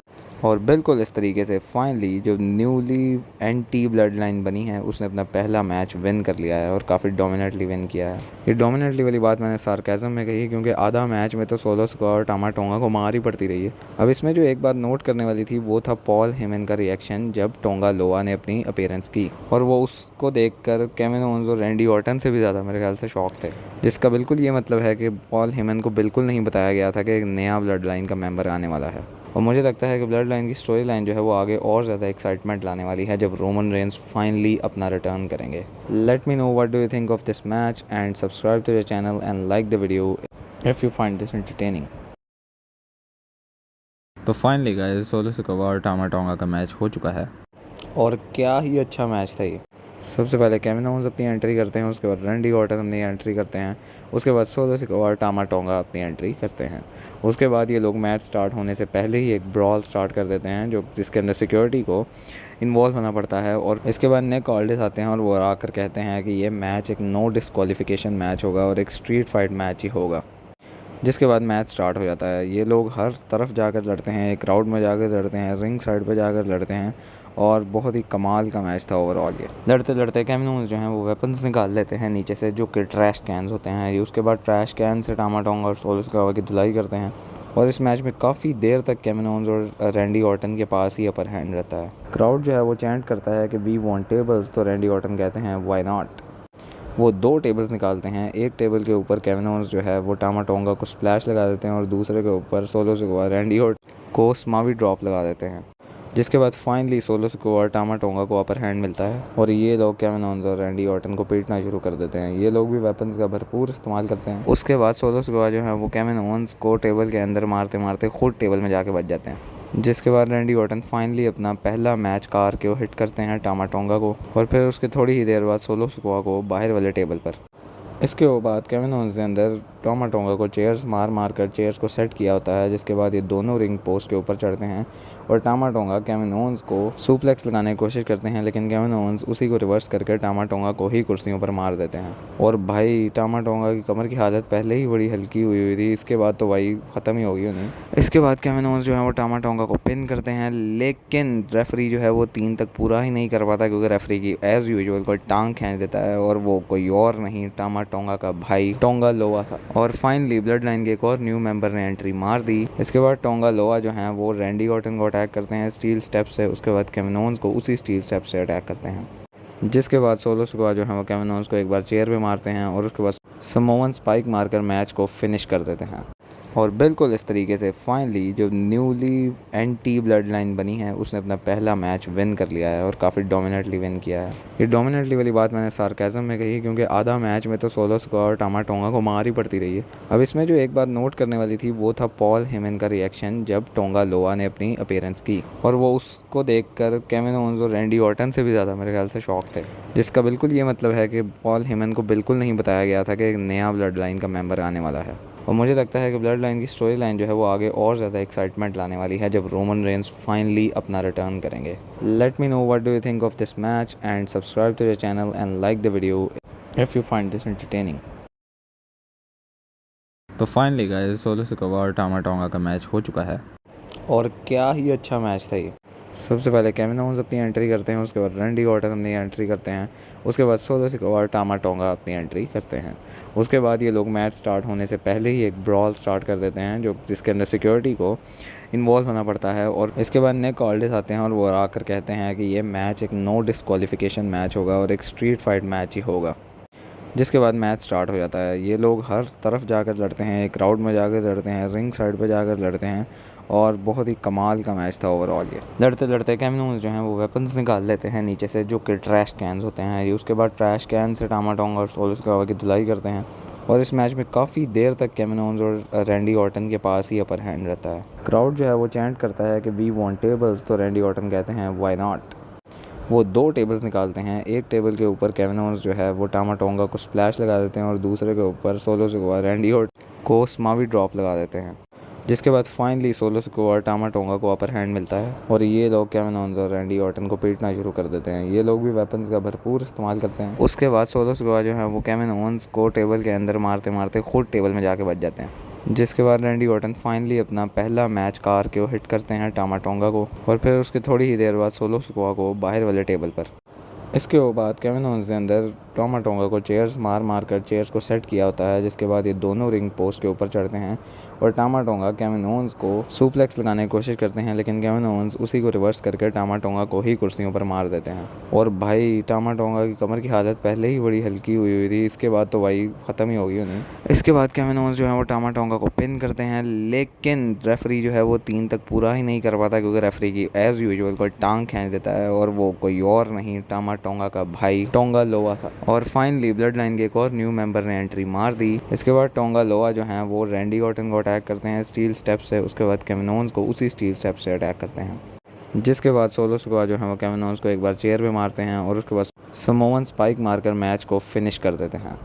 और बिल्कुल इस तरीके से फाइनली जो न्यूली एंटी ब्लड लाइन बनी है उसने अपना पहला मैच विन कर लिया है, और काफ़ी डोमिनेटली विन किया है। ये डोमिनेटली वाली बात मैंने सार्केज़म में कही, क्योंकि आधा मैच में तो सोलो सिकोआ और टामा टोंगा को मार ही पड़ती रही है। अब इसमें जो एक बात नोट करने वाली थी वो था पॉल हेमन का रिएक्शन जब टोंगा लोआ ने अपनी अपीयरेंस की, और वो उसको देखकर केविन ओवेंस और रैंडी ऑर्टन से भी ज़्यादा मेरे ख्याल से शॉक थे, जिसका बिल्कुल ये मतलब है कि पॉल हेमन को बिल्कुल नहीं बताया गया था कि एक नया ब्लड लाइन का मेंबर आने वाला है। और मुझे लगता है कि ब्लड लाइन की स्टोरी लाइन जो है वो आगे और ज़्यादा एक्साइटमेंट लाने वाली है जब रोमन रेंस फाइनली अपना रिटर्न करेंगे। Let me know what do you think of this match and subscribe to the channel and like the video if you find this entertaining. तो फाइनली गाइस सोलो सिकोआ और Tama tonga का match हो चुका है, और क्या ही अच्छा मैच था ये। सबसे पहले केविन ओवेंस अपनी एंट्री करते हैं, उसके बाद रैंडी ऑर्टन अपनी एंट्री करते हैं, उसके बाद सोलो सिकोआ और टामा टोंगा अपनी एंट्री करते हैं। उसके बाद ये लोग मैच स्टार्ट होने से पहले ही एक ब्रॉल स्टार्ट कर देते हैं, जो जिसके अंदर सिक्योरिटी को इन्वॉल्व होना पड़ता है। और इसके बाद निक ऑल्डिस आते हैं और वो आकर कहते हैं कि ये मैच एक नो डिस्क्वालिफिकेशन मैच होगा और एक स्ट्रीट फाइट मैच ही होगा। जिसके बाद मैच स्टार्ट हो जाता है। ये लोग हर तरफ जाकर लड़ते हैं, क्राउड में जाकर लड़ते हैं, रिंग साइड पे जाकर लड़ते हैं, और बहुत ही कमाल का मैच था ओवरऑल ये। लड़ते लड़ते केविन ओवेंस जो हैं वो वेपन्स निकाल लेते हैं नीचे से, जो कि ट्रैश कैंस होते हैं। ये उसके बाद ट्रैश कैन से टामा टोंगा और सोलो सिकोआ की धुलाई करते हैं, और इस मैच में काफ़ी देर तक केविन ओवेंस और रैंडी ऑर्टन के पास ही अपर हैंड रहता है। क्राउड जो है वो चैंट करता है कि वी वांट टेबल्स, तो रैंडी ऑर्टन कहते हैं व्हाई नॉट। वो 2 टेबल्स निकालते हैं। एक टेबल के ऊपर केविन ओवेंस जो है वो टामा टोंगा को स्प्लैश लगा देते हैं, और दूसरे के ऊपर सोलो सिकोआ रैंडी ऑर्टन को स्मावी ड्रॉप लगा देते हैं। जिसके बाद फाइनली सोलो सिकोआ और टामा टोंगा को अपर हैंड मिलता है, और ये लोग केविन ओवेंस और रैंडी ऑर्टन को पीटना शुरू कर देते हैं। ये लोग भी वेपन्स का भरपूर इस्तेमाल करते हैं। उसके बाद सोलो सिकोआ जो है वो केविन ओवेंस को टेबल के अंदर मारते मारते खुद टेबल में जाके बच जाते हैं। जिसके बाद रैंडी ऑर्टन फाइनली अपना पहला मैच कार को हिट करते हैं टामा टोंगा को, और फिर उसके थोड़ी ही देर बाद सोलो सिकोआ को बाहर वाले टेबल पर। इसके बाद केविन ओवेंस ने अंदर टामा टोंगा को चेयर्स मार कर चेयर्स को सेट किया होता है, जिसके बाद ये दोनों रिंग पोस्ट के ऊपर चढ़ते हैं, और टामा टोंगा केविन ओवेंस को सुप्लेक्स लगाने की कोशिश करते हैं, लेकिन केविन ओवेंस उसी को रिवर्स करके टामा टोंगा को ही कुर्सियों पर मार देते हैं। और भाई टामा टोंगा की कमर की हालत पहले ही बड़ी हल्की हुई थी, इसके बाद तो भाई ख़त्म ही हो गई उन्हें। इसके बाद केविन ओवेंस जो है वो टामा टोंगा को पिन करते हैं, लेकिन रेफरी जो है वो 3 तक पूरा ही नहीं कर पाता, क्योंकि रेफरी की एज़ यूजुअल कोई टांग खींच देता है, और वो कोई और नहीं टामा टोंगा का भाई टोंगा लोआ था। और फाइनली ब्लड लाइन के एक और न्यू मेंबर ने एंट्री मार दी। इसके बाद टोंगा लोआ जो हैं वो रैंडी ऑर्टन को अटैक करते हैं स्टील स्टेप से, उसके बाद केविन ओवेंस को उसी स्टील स्टेप से अटैक करते हैं। जिसके बाद सोलो सिकोआ जो है वो केविन ओवेंस को एक बार चेयर पे मारते हैं, और उसके बाद समोवन स्पाइक मारकर मैच को फिनिश कर देते हैं। और बिल्कुल इस तरीके से फाइनली जो न्यूली एंटी ब्लड लाइन बनी है उसने अपना पहला मैच विन कर लिया है, और काफ़ी डोमिनेटली विन किया है। ये डोमिनेटली वाली बात मैंने सार्केज़म में कही, क्योंकि आधा मैच में तो सोलो सिकोआ और टामा टोंगा को मार ही पड़ती रही है। अब इसमें जो एक बात नोट करने वाली थी वो था पॉल हेमन का रिएक्शन जब टोंगा लोआ ने अपनी अपीयरेंस की, और वो उसको देखकर केविन ओवेंस और रैंडी ऑर्टन से भी ज़्यादा मेरे ख्याल से शॉक थे, जिसका बिल्कुल ये मतलब है कि पॉल हेमन को बिल्कुल नहीं बताया गया था कि एक नया ब्लड लाइन का मेंबर आने वाला है। और मुझे लगता है कि ब्लड लाइन की स्टोरी लाइन जो है वो आगे और ज़्यादा एक्साइटमेंट लाने वाली है जब रोमन रेंस फाइनली अपना रिटर्न करेंगे। Let me know what do you think of this match and subscribe to the channel and like the video if you find this entertaining. तो फाइनली गाइस सोलो सिकोआ और Tama tonga का match हो चुका है, और क्या ही अच्छा मैच था ये। सबसे पहले केविन ओवंस अपनी एंट्री करते हैं, उसके बाद रैंडी ऑर्टन अपनी एंट्री करते हैं, उसके बाद सोलो सिकोआ और टामा टोंगा अपनी एंट्री करते हैं। उसके बाद ये लोग मैच स्टार्ट होने से पहले ही एक ब्रॉल स्टार्ट कर देते हैं जिसके अंदर सिक्योरिटी को इन्वॉल्व होना पड़ता है। और इसके बाद निक ऑल्डिस आते हैं और वो आकर कहते हैं कि ये मैच एक नो डिस्क्वालिफिकेशन मैच होगा और एक स्ट्रीट फाइट मैच ही होगा। जिसके बाद मैच स्टार्ट हो जाता है। ये लोग हर तरफ जाकर लड़ते हैं, क्राउड में जाकर लड़ते हैं, रिंग साइड पे जाकर लड़ते हैं और बहुत ही कमाल का मैच था ओवरऑल। ये लड़ते लड़ते केविन ओवंस जो हैं वो वेपन्स निकाल लेते हैं नीचे से, जो कि ट्रैश कैन्स होते हैं। ये उसके बाद ट्रैश कैन से टामा टोंगा और सोलो सिकोआ की धुलाई करते हैं और इस मैच में काफ़ी देर तक केविन ओवंस और रैंडी ऑर्टन के पास ही अपर हैंड रहता है। क्राउड जो है वो चैंट करता है कि वी वांट टेबल्स, तो रैंडी ऑर्टन कहते हैं व्हाई नॉट। वो 2 टेबल्स निकालते हैं। एक टेबल के ऊपर केविन ओवंस जो है वो टामा टोंगा को स्प्लैश लगा देते हैं और दूसरे के ऊपर सोलो सिकोआ रैंडी ऑर्टन को स्मावी ड्रॉप लगा देते हैं। जिसके बाद फाइनली सोलो सिकोआ और टामा टोंगा को अपर हैंड मिलता है और ये लोग केविन ओवंस और रैंडी ऑर्टन को पीटना शुरू कर देते हैं। ये लोग भी वेपन्स का भरपूर इस्तेमाल करते हैं। उसके बाद सोलो सिकोआ जो है वो केविन ओवंस को टेबल के अंदर मारते मारते खुद टेबल में जाके बच जाते हैं। जिसके बाद रैंडी ऑर्टन फाइनली अपना पहला मैच कार के हिट करते हैं टामा टोंगा को और फिर उसके थोड़ी ही देर बाद सोलो सिकोआ को बाहर वाले टेबल पर। इसके बाद केविन ओवंस ने अंदर टामा टोंगा को चेयर्स मार कर चेयर्स को सेट किया होता है। जिसके बाद ये दोनों रिंग पोस्ट के ऊपर चढ़ते हैं और टामा टोंगा केविन ओवंस को सुप्लेक्स लगाने की कोशिश करते हैं, लेकिन केविन ओवंस उसी को रिवर्स करके टामा टोंगा को ही कुर्सियों पर मार देते हैं। और भाई टामा टोंगा की कमर की हालत पहले ही बड़ी हल्की हुई थी, इसके बाद तो भाई ख़त्म ही होगी उन्हें। इसके बाद केविन ओवंस जो है वो टामा टोंगा को पिन करते हैं, लेकिन रेफरी जो है वो 3 तक पूरा ही नहीं कर पाता क्योंकि रेफरी की एज़ यूजुअल कोई टांग खींच देता है और वो कोई और नहीं टामा टोंगा का भाई टोंगा लोआ था। और फाइनली ब्लड लाइन के एक और न्यू मेंबर ने एंट्री मार दी। इसके बाद टोंगा लोआ जो हैं वो रैंडी ऑर्टन को अटैक करते हैं स्टील स्टेप से। उसके बाद केविन ओवंस को उसी स्टील स्टेप से अटैक करते हैं। जिसके बाद सोलो सिकोआ जो है वो केविन ओवंस को एक बार चेयर पे मारते हैं और उसके बाद समोवन स्पाइक मारकर मैच को फिनिश कर देते हैं।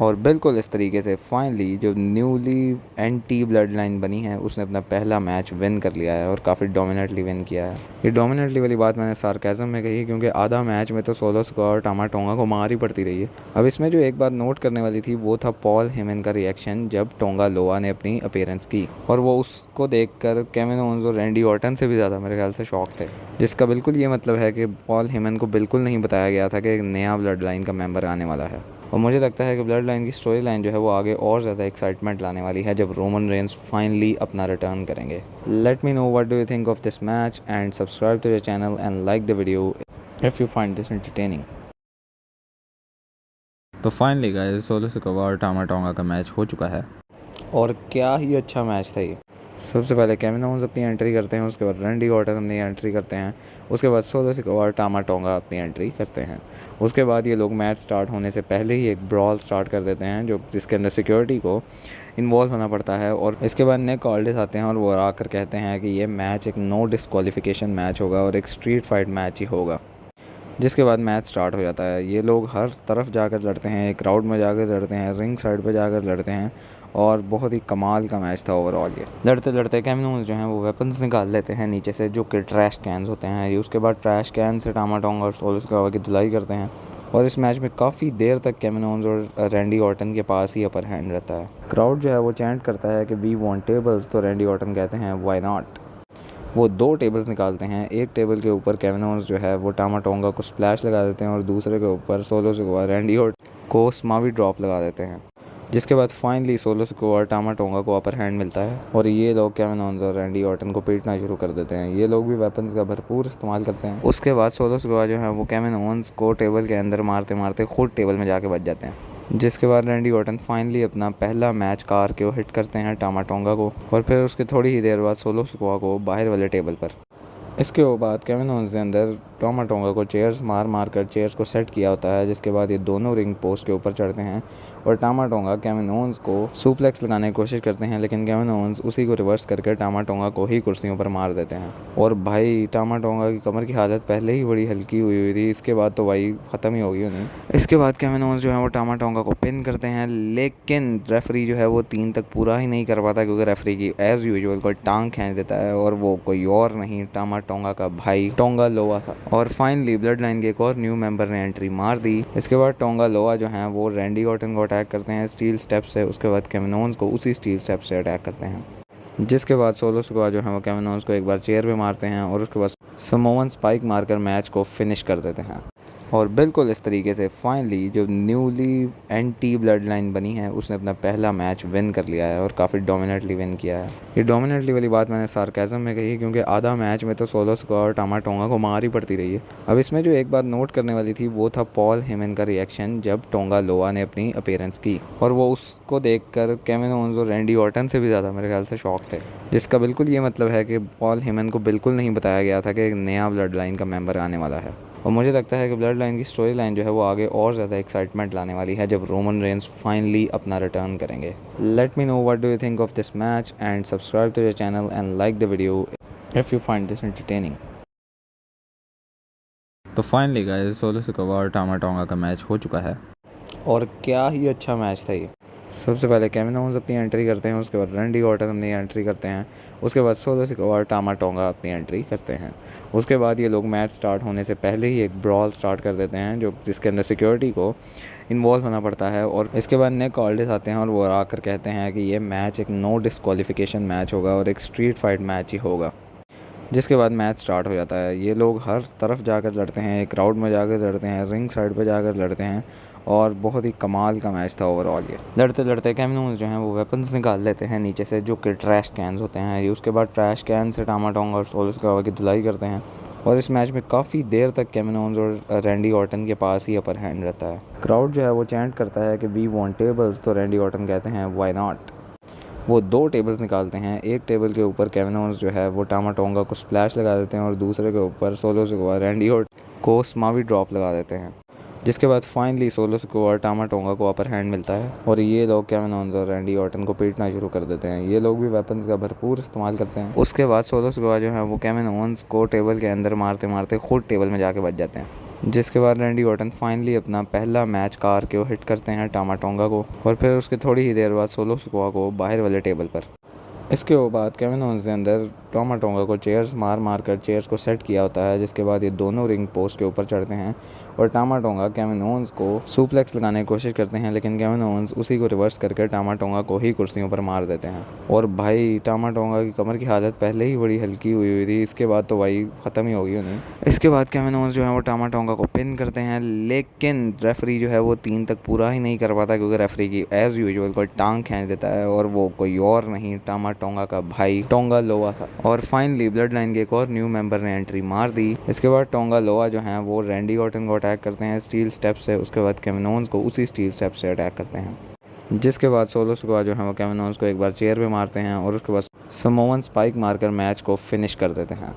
और बिल्कुल इस तरीके से फाइनली जो न्यूली एंटी ब्लड लाइन बनी है उसने अपना पहला मैच विन कर लिया है और काफ़ी डोमिनेटली विन किया है। ये डोमिनेटली वाली बात मैंने सार्केज़म में कही क्योंकि आधा मैच में तो सोलो सिकोआ और टामा टोंगा को मार ही पड़ती रही है। अब इसमें जो एक बात नोट करने वाली थी वो था पॉल हेमन का रिएक्शन जब टोंगा लोआ ने अपनी अपीयरेंस की, और वो उसको देखकर केविन ओवंस और रैंडी ऑर्टन से भी ज़्यादा मेरे ख्याल से शॉक थे। जिसका बिल्कुल ये मतलब है कि पॉल हेमन को बिल्कुल नहीं बताया गया था कि एक नया ब्लड लाइन का मेंबर आने वाला है। और मुझे लगता है कि ब्लड लाइन की स्टोरी लाइन जो है वो आगे और ज़्यादा एक्साइटमेंट लाने वाली है जब रोमन रेंस फाइनली अपना रिटर्न करेंगे। Let me know what do you think of this match and subscribe to the channel and like the video if you find this entertaining. तो फाइनली गाइस सोलो सिकोआ और Tama tonga का match हो चुका है और क्या ही अच्छा मैच था ये। सबसे पहले केविन ओवंस अपनी एंट्री करते हैं, उसके बाद रैंडी ऑर्टन अपनी एंट्री करते हैं, उसके बाद सोलो सिकोआ और टामा टोंगा अपनी एंट्री करते हैं। उसके बाद ये लोग मैच स्टार्ट होने से पहले ही एक ब्रॉल स्टार्ट कर देते हैं जिसके अंदर सिक्योरिटी को इन्वॉल्व होना पड़ता है। और इसके बाद निक ऑल्डिस आते हैं और वो आकर कहते हैं कि ये मैच एक नो डिस्क्वालिफिकेशन मैच होगा और एक स्ट्रीट फाइट मैच ही होगा। जिसके बाद मैच स्टार्ट हो जाता है। ये लोग हर तरफ जाकर लड़ते हैं, क्राउड में जाकर लड़ते हैं, रिंग साइड पे जाकर लड़ते हैं और बहुत ही कमाल का मैच था ओवरऑल। ये लड़ते लड़ते केविन ओवंस जो हैं वो वेपन्स निकाल लेते हैं नीचे से, जो कि ट्रैश कैन्स होते हैं। ये उसके बाद ट्रैश कैन से टामा टोंगा और सोलो सिकोआ की धुलाई करते हैं और इस मैच में काफ़ी देर तक केविन ओवंस और रैंडी ऑर्टन के पास ही अपर हैंड रहता है। क्राउड जो है वो चैंट करता है कि वी वांट टेबल्स, तो रैंडी ऑर्टन कहते हैं व्हाई नॉट। वो 2 टेबल्स निकालते हैं। एक टेबल के ऊपर केविन ओवंस जो है वो टामा टोंगा को स्प्लैश लगा देते हैं और दूसरे के ऊपर सोलो सिकोआ रैंडी ऑर्टन को स्मावी ड्रॉप लगा देते हैं। जिसके बाद फाइनली सोलो सिकोआ और टामा टोंगा को अपर हैंड मिलता है और ये लोग केविन ओवंस और रैंडी ऑर्टन को पीटना शुरू कर देते हैं। ये लोग भी वेपन्स का भरपूर इस्तेमाल करते हैं। उसके बाद सोलो सिकोआ जो है वो केविन ओवंस को टेबल के अंदर मारते मारते खुद टेबल में जाके बच जाते हैं। जिसके बाद रैंडी ऑर्टन फाइनली अपना पहला मैच कार के हिट करते हैं टामा टोंगा को और फिर उसके थोड़ी ही देर बाद सोलो सिकोआ को बाहर वाले टेबल पर। इसके बाद केविन ओवंस ने अंदर टामा टोंगा को चेयर्स मार कर चेयर्स को सेट किया होता है। जिसके बाद ये दोनों रिंग पोस्ट के ऊपर चढ़ते हैं और टामा टोंगा केविन ओवंस को सुप्लेक्स लगाने की कोशिश करते हैं, लेकिन केविन ओवंस उसी को रिवर्स करके टामा टोंगा को ही कुर्सियों पर मार देते हैं। और भाई टामा टोंगा की कमर की हालत पहले ही बड़ी हल्की हुई थी, इसके बाद तो भाई ख़त्म ही होगी उन्हें। इसके बाद केविन ओवंस जो है वो टामा टोंगा को पिन करते हैं, लेकिन रेफरी जो है वो 3 तक पूरा ही नहीं कर पाता क्योंकि रेफरी की एज़ यूजुअल कोई टांग खींच देता है और वो कोई और नहीं टामा टोंगा का भाई टोंगा लोआ था। और फाइनली ब्लड लाइन के एक और न्यू मेंबर ने एंट्री मार दी। इसके बाद टोंगा लोआ जो हैं वो रैंडी ऑर्टन को अटैक करते हैं स्टील स्टेप से। उसके बाद केविन ओवंस को उसी स्टील स्टेप से अटैक करते हैं। जिसके बाद सोलो सिकोआ जो है वो केविन ओवंस को एक बार चेयर पे मारते हैं और उसके बाद समोवन स्पाइक मारकर मैच को फिनिश कर देते हैं। और बिल्कुल इस तरीके से फाइनली जो न्यूली एंटी ब्लड लाइन बनी है उसने अपना पहला मैच विन कर लिया है और काफ़ी डोमिनेटली विन किया है। ये डोमिनेटली वाली बात मैंने सार्केज़म में कही क्योंकि आधा मैच में तो सोलो सिकोआ और टामा टोंगा को मार ही पड़ती रही है। अब इसमें जो एक बात नोट करने वाली थी वो था पॉल हेमन का रिएक्शन जब टोंगा लोआ ने अपनी अपीयरेंस की, और वो उसको देखकर केविन ओवेंस और रैंडी ऑर्टन से भी ज़्यादा मेरे ख्याल से शॉक थे, जिसका बिल्कुल ये मतलब है कि पॉल हेमन को बिल्कुल नहीं बताया गया था कि एक नया ब्लड लाइन का मेंबर आने वाला है। और मुझे लगता है कि ब्लड लाइन की स्टोरी लाइन जो है वो आगे और ज़्यादा एक्साइटमेंट लाने वाली है जब रोमन रेंस फाइनली अपना रिटर्न करेंगे। Let me know what do you think of this match and subscribe to your channel and like the video if you find this entertaining. तो फाइनली गाइस सोलो सिकोआ और Tama tonga का match हो चुका है और क्या ही अच्छा मैच था ये। सबसे पहले केविन ओवेंस अपनी एंट्री करते हैं, उसके बाद रैंडी ऑर्टन अपनी एंट्री करते हैं, उसके बाद सोलो सिकोआ और टामा टोंगा अपनी एंट्री करते हैं। उसके बाद ये लोग मैच स्टार्ट होने से पहले ही एक ब्रॉल स्टार्ट कर देते हैं जो जिसके अंदर सिक्योरिटी को इन्वॉल्व होना पड़ता है। और इसके बाद निक ऑल्डिस आते हैं और वो आकर कहते हैं कि ये मैच एक नो डिस्क्वालिफिकेशन मैच होगा और एक स्ट्रीट फाइट मैच ही होगा। जिसके बाद मैच स्टार्ट हो जाता है। ये लोग हर तरफ जाकर लड़ते हैं, क्राउड में जाकर लड़ते हैं, रिंग साइड पे जाकर लड़ते हैं और बहुत ही कमाल का मैच था ओवरऑल। ये लड़ते लड़ते केविन ओवेंस जो हैं वो वेपन्स निकाल लेते हैं नीचे से जो कि ट्रैश कैंस होते हैं। ये उसके बाद ट्रैश कैन से टामा टोंगा और सोलो सिकोआ की धुलाई करते हैं और इस मैच में काफ़ी देर तक केविन ओवेंस और रैंडी ऑर्टन के पास ही अपर हैंड रहता है। क्राउड जो है वो चैंट करता है कि वी वांट टेबल्स, तो रैंडी ऑर्टन कहते हैं व्हाई नॉट। वो 2 टेबल्स निकालते हैं। एक टेबल के ऊपर केविन ओवेंस जो है वो टामा टोंगा को स्प्लैश लगा देते हैं और दूसरे के ऊपर सोलो सिकोआ रैंडी ऑर्टन को स्मावी ड्रॉप लगा देते हैं। जिसके बाद फाइनली सोलो सिकोआ और टामा टोंगा को अपर हैंड मिलता है और ये लोग केविन ओवेंस और रैंडी ऑर्टन को पीटना शुरू कर देते हैं। ये लोग भी वेपन्स का भरपूर इस्तेमाल करते हैं। उसके बाद सोलो सिकोआ जो है वो केविन ओवेंस को टेबल के अंदर मारते मारते खुद टेबल में जाके बच जाते हैं। जिसके बाद रैंडी ऑर्टन फाइनली अपना पहला मैच कार के हिट करते हैं टामा टोंगा को और फिर उसके थोड़ी ही देर बाद सोलो सिकोआ को बाहर वाले टेबल पर। इसके बाद केविन ओवेंस ने अंदर टामा टोंगा को चेयर्स मार मार कर चेयर्स को सेट किया होता है। जिसके बाद ये दोनों रिंग पोस्ट के ऊपर चढ़ते हैं और टामा टोंगा केविन ओवेंस को सुप्लेक्स लगाने की कोशिश करते हैं, लेकिन केविन ओवेंस उसी को रिवर्स करके टामा टोंगा को ही कुर्सियों पर मार देते हैं। और भाई टामा टोंगा की कमर की हालत पहले ही बड़ी हल्की हुई थी, इसके बाद तो भाई ख़त्म ही होगी उन्हें। इसके बाद केविन ओवेंस जो है वो टामा टोंगा को पिन करते हैं, लेकिन रेफरी जो है वो 3 तक पूरा ही नहीं कर पाता क्योंकि रेफरी की एज़ यूजुअल कोई टांग खींच देता है और वो कोई और नहीं टामा टोंगा का भाई टोंगा लोआ था। और फाइनली ब्लड लाइन के एक और न्यू मेंबर ने एंट्री मार दी। इसके बाद टोंगा लोआ जो हैं वो रैंडी ऑर्टन को अटैक करते हैं स्टील स्टेप से। उसके बाद केविन ओवेंस को उसी स्टील स्टेप से अटैक करते हैं। जिसके बाद सोलो सिकोआ जो है वो केविन ओवेंस को एक बार चेयर पे मारते हैं और उसके बाद समोवन स्पाइक मारकर मैच को फिनिश कर देते हैं।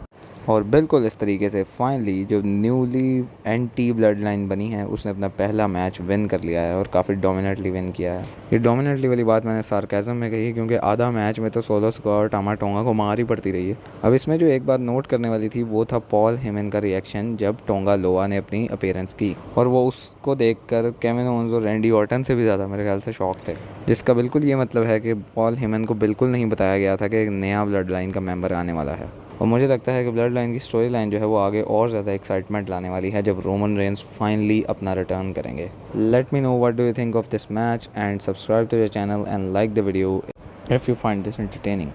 और बिल्कुल इस तरीके से फाइनली जो न्यूली एंटी ब्लड लाइन बनी है उसने अपना पहला मैच विन कर लिया है और काफ़ी डोमिनेटली विन किया है। ये डोमिनेटली वाली बात मैंने सार्केज़म में कही क्योंकि आधा मैच में तो सोलो सिकोआ और टामा टोंगा को मार ही पड़ती रही है। अब इसमें जो एक बात नोट करने वाली थी वो था पॉल हेमन का रिएक्शन जब टोंगा लोआ ने अपनी अपीयरेंस की, और वो उसको देखकर केविन ओवेंस और रैंडी ऑर्टन से भी ज़्यादा मेरे ख्याल से शॉक थे, जिसका बिल्कुल ये मतलब है कि पॉल हेमन को बिल्कुल नहीं बताया गया था कि एक नया ब्लड लाइन का मेंबर आने वाला है। और मुझे लगता है कि ब्लड लाइन की स्टोरी लाइन जो है वो आगे और ज़्यादा एक्साइटमेंट लाने वाली है जब रोमन रेंस फाइनली अपना रिटर्न करेंगे। Let me know what do you think of this match and subscribe to your channel and like the video if you find this entertaining.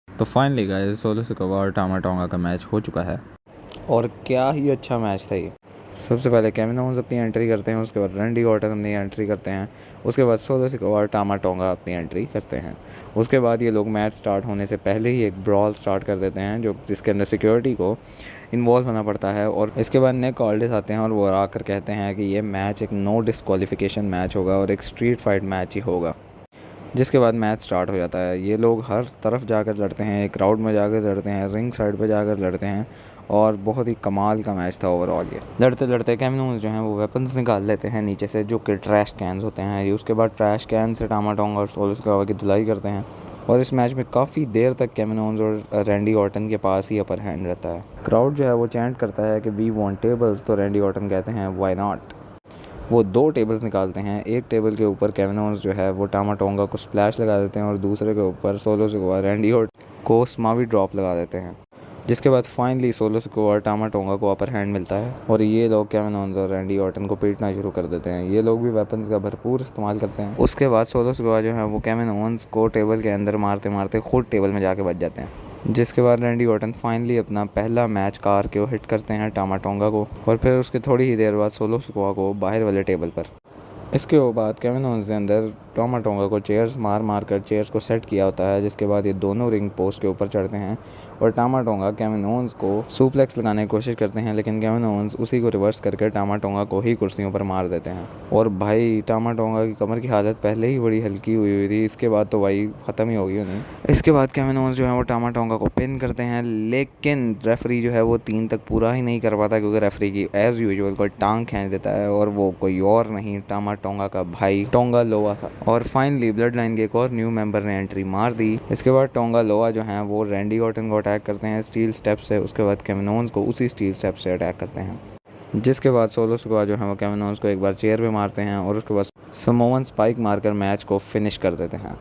तो फाइनली गाइस सोलो सिकोआ और Tama tonga का match हो चुका है और क्या ही अच्छा मैच था ये। सबसे पहले केविन ओवेंस अपनी एंट्री करते हैं, उसके बाद रैंडी ऑर्टन अपनी एंट्री करते हैं, उसके बाद सोलो सिकोआ और टामा टोंगा अपनी एंट्री करते हैं। उसके बाद ये लोग मैच स्टार्ट होने से पहले ही एक ब्रॉल स्टार्ट कर देते हैं जो जिसके अंदर सिक्योरिटी को इन्वॉल्व होना पड़ता है। और इसके बाद निक ऑल्डिस आते हैं और वो आकर कहते हैं कि ये मैच एक नो डिस्क्वालिफिकेशन मैच होगा और एक स्ट्रीट फाइट मैच ही होगा। जिसके बाद मैच स्टार्ट हो जाता है। ये लोग हर तरफ जाकर लड़ते हैं, क्राउड में जाकर लड़ते हैं, रिंग साइड पे जाकर लड़ते हैं और बहुत ही कमाल का मैच था ओवरऑल। ये लड़ते लड़ते केविन ओवेंस जो हैं वो वेपन्स निकाल लेते हैं नीचे से जो कि ट्रैश कैंस होते हैं। ये उसके बाद ट्रैश कैन से टामा टोंगा और सोलो सिकोआ की धुलाई करते हैं और इस मैच में काफ़ी देर तक केविन ओवेंस और रैंडी ऑर्टन के पास ही अपर हैंड रहता है। क्राउड जो है वो चैंट करता है कि वी वांट टेबल्स, तो रैंडी ऑर्टन कहते हैं व्हाई नॉट। वो 2 टेबल्स निकालते हैं। एक टेबल के ऊपर केविन ओवेंस जो है वो टामा टोंगा को स्प्लैश लगा देते हैं और दूसरे के ऊपर सोलो सिकोआ रैंडी ऑर्टन को स्मावी ड्रॉप लगा देते हैं। जिसके बाद फाइनली सोलो सिकोआ और टामा टोंगा को अपर हैंड मिलता है और ये लोग केविन ओवेंस और रैंडी ऑर्टन को पीटना शुरू कर देते हैं। ये लोग भी वेपन्स का भरपूर इस्तेमाल करते हैं। उसके बाद सोलो सिकोआ जो है वो केविन ओवेंस को टेबल के अंदर मारते मारते खुद टेबल में जाके बच जाते हैं। जिसके बाद रैंडी ऑर्टन फाइनली अपना पहला मैच कार के हिट करते हैं टामा टोंगा को, और फिर उसके थोड़ी ही देर बाद सोलो सिकोआ को बाहर वाले टेबल पर। इसके बाद केविन ओवेंस ने अंदर टामा टोंगा को चेयर्स मार कर चेयर्स को सेट किया होता है, जिसके बाद ये दोनों रिंग पोस्ट के ऊपर चढ़ते हैं और टामा टोंगा केविन ओवेंस को सुप्लेक्स लगाने की कोशिश करते हैं, लेकिन केविन ओवेंस उसी को रिवर्स करके टामा टोंगा को ही कुर्सियों पर मार देते हैं। और भाई टामा टोंगा की कमर की हालत पहले ही बड़ी हल्की हुई थी, इसके बाद तो भाई ख़त्म ही हो गई उन्हें। इसके बाद केविन ओवेंस जो है वो टामा टोंगा को पिन करते हैं, लेकिन रेफरी जो है वो 3 तक पूरा ही नहीं कर पाता, क्योंकि रेफरी की एज़ यूजुअल कोई टांग खींच देता है, और वो कोई और नहीं टामा टोंगा का भाई टोंगा लोआ था। और फाइनली ब्लड लाइन के एक और न्यू मेंबर ने एंट्री मार दी। इसके बाद टोंगा लोआ जो हैं वो रैंडी ऑर्टन को अटैक करते हैं स्टील स्टेप से, उसके बाद केविन ओवेंस को उसी स्टील स्टेप से अटैक करते हैं। जिसके बाद सोलो सिकोआ जो है वो केविन ओवेंस को एक बार चेयर पे मारते हैं और उसके बाद समोवन स्पाइक मारकर मैच को फिनिश कर देते हैं।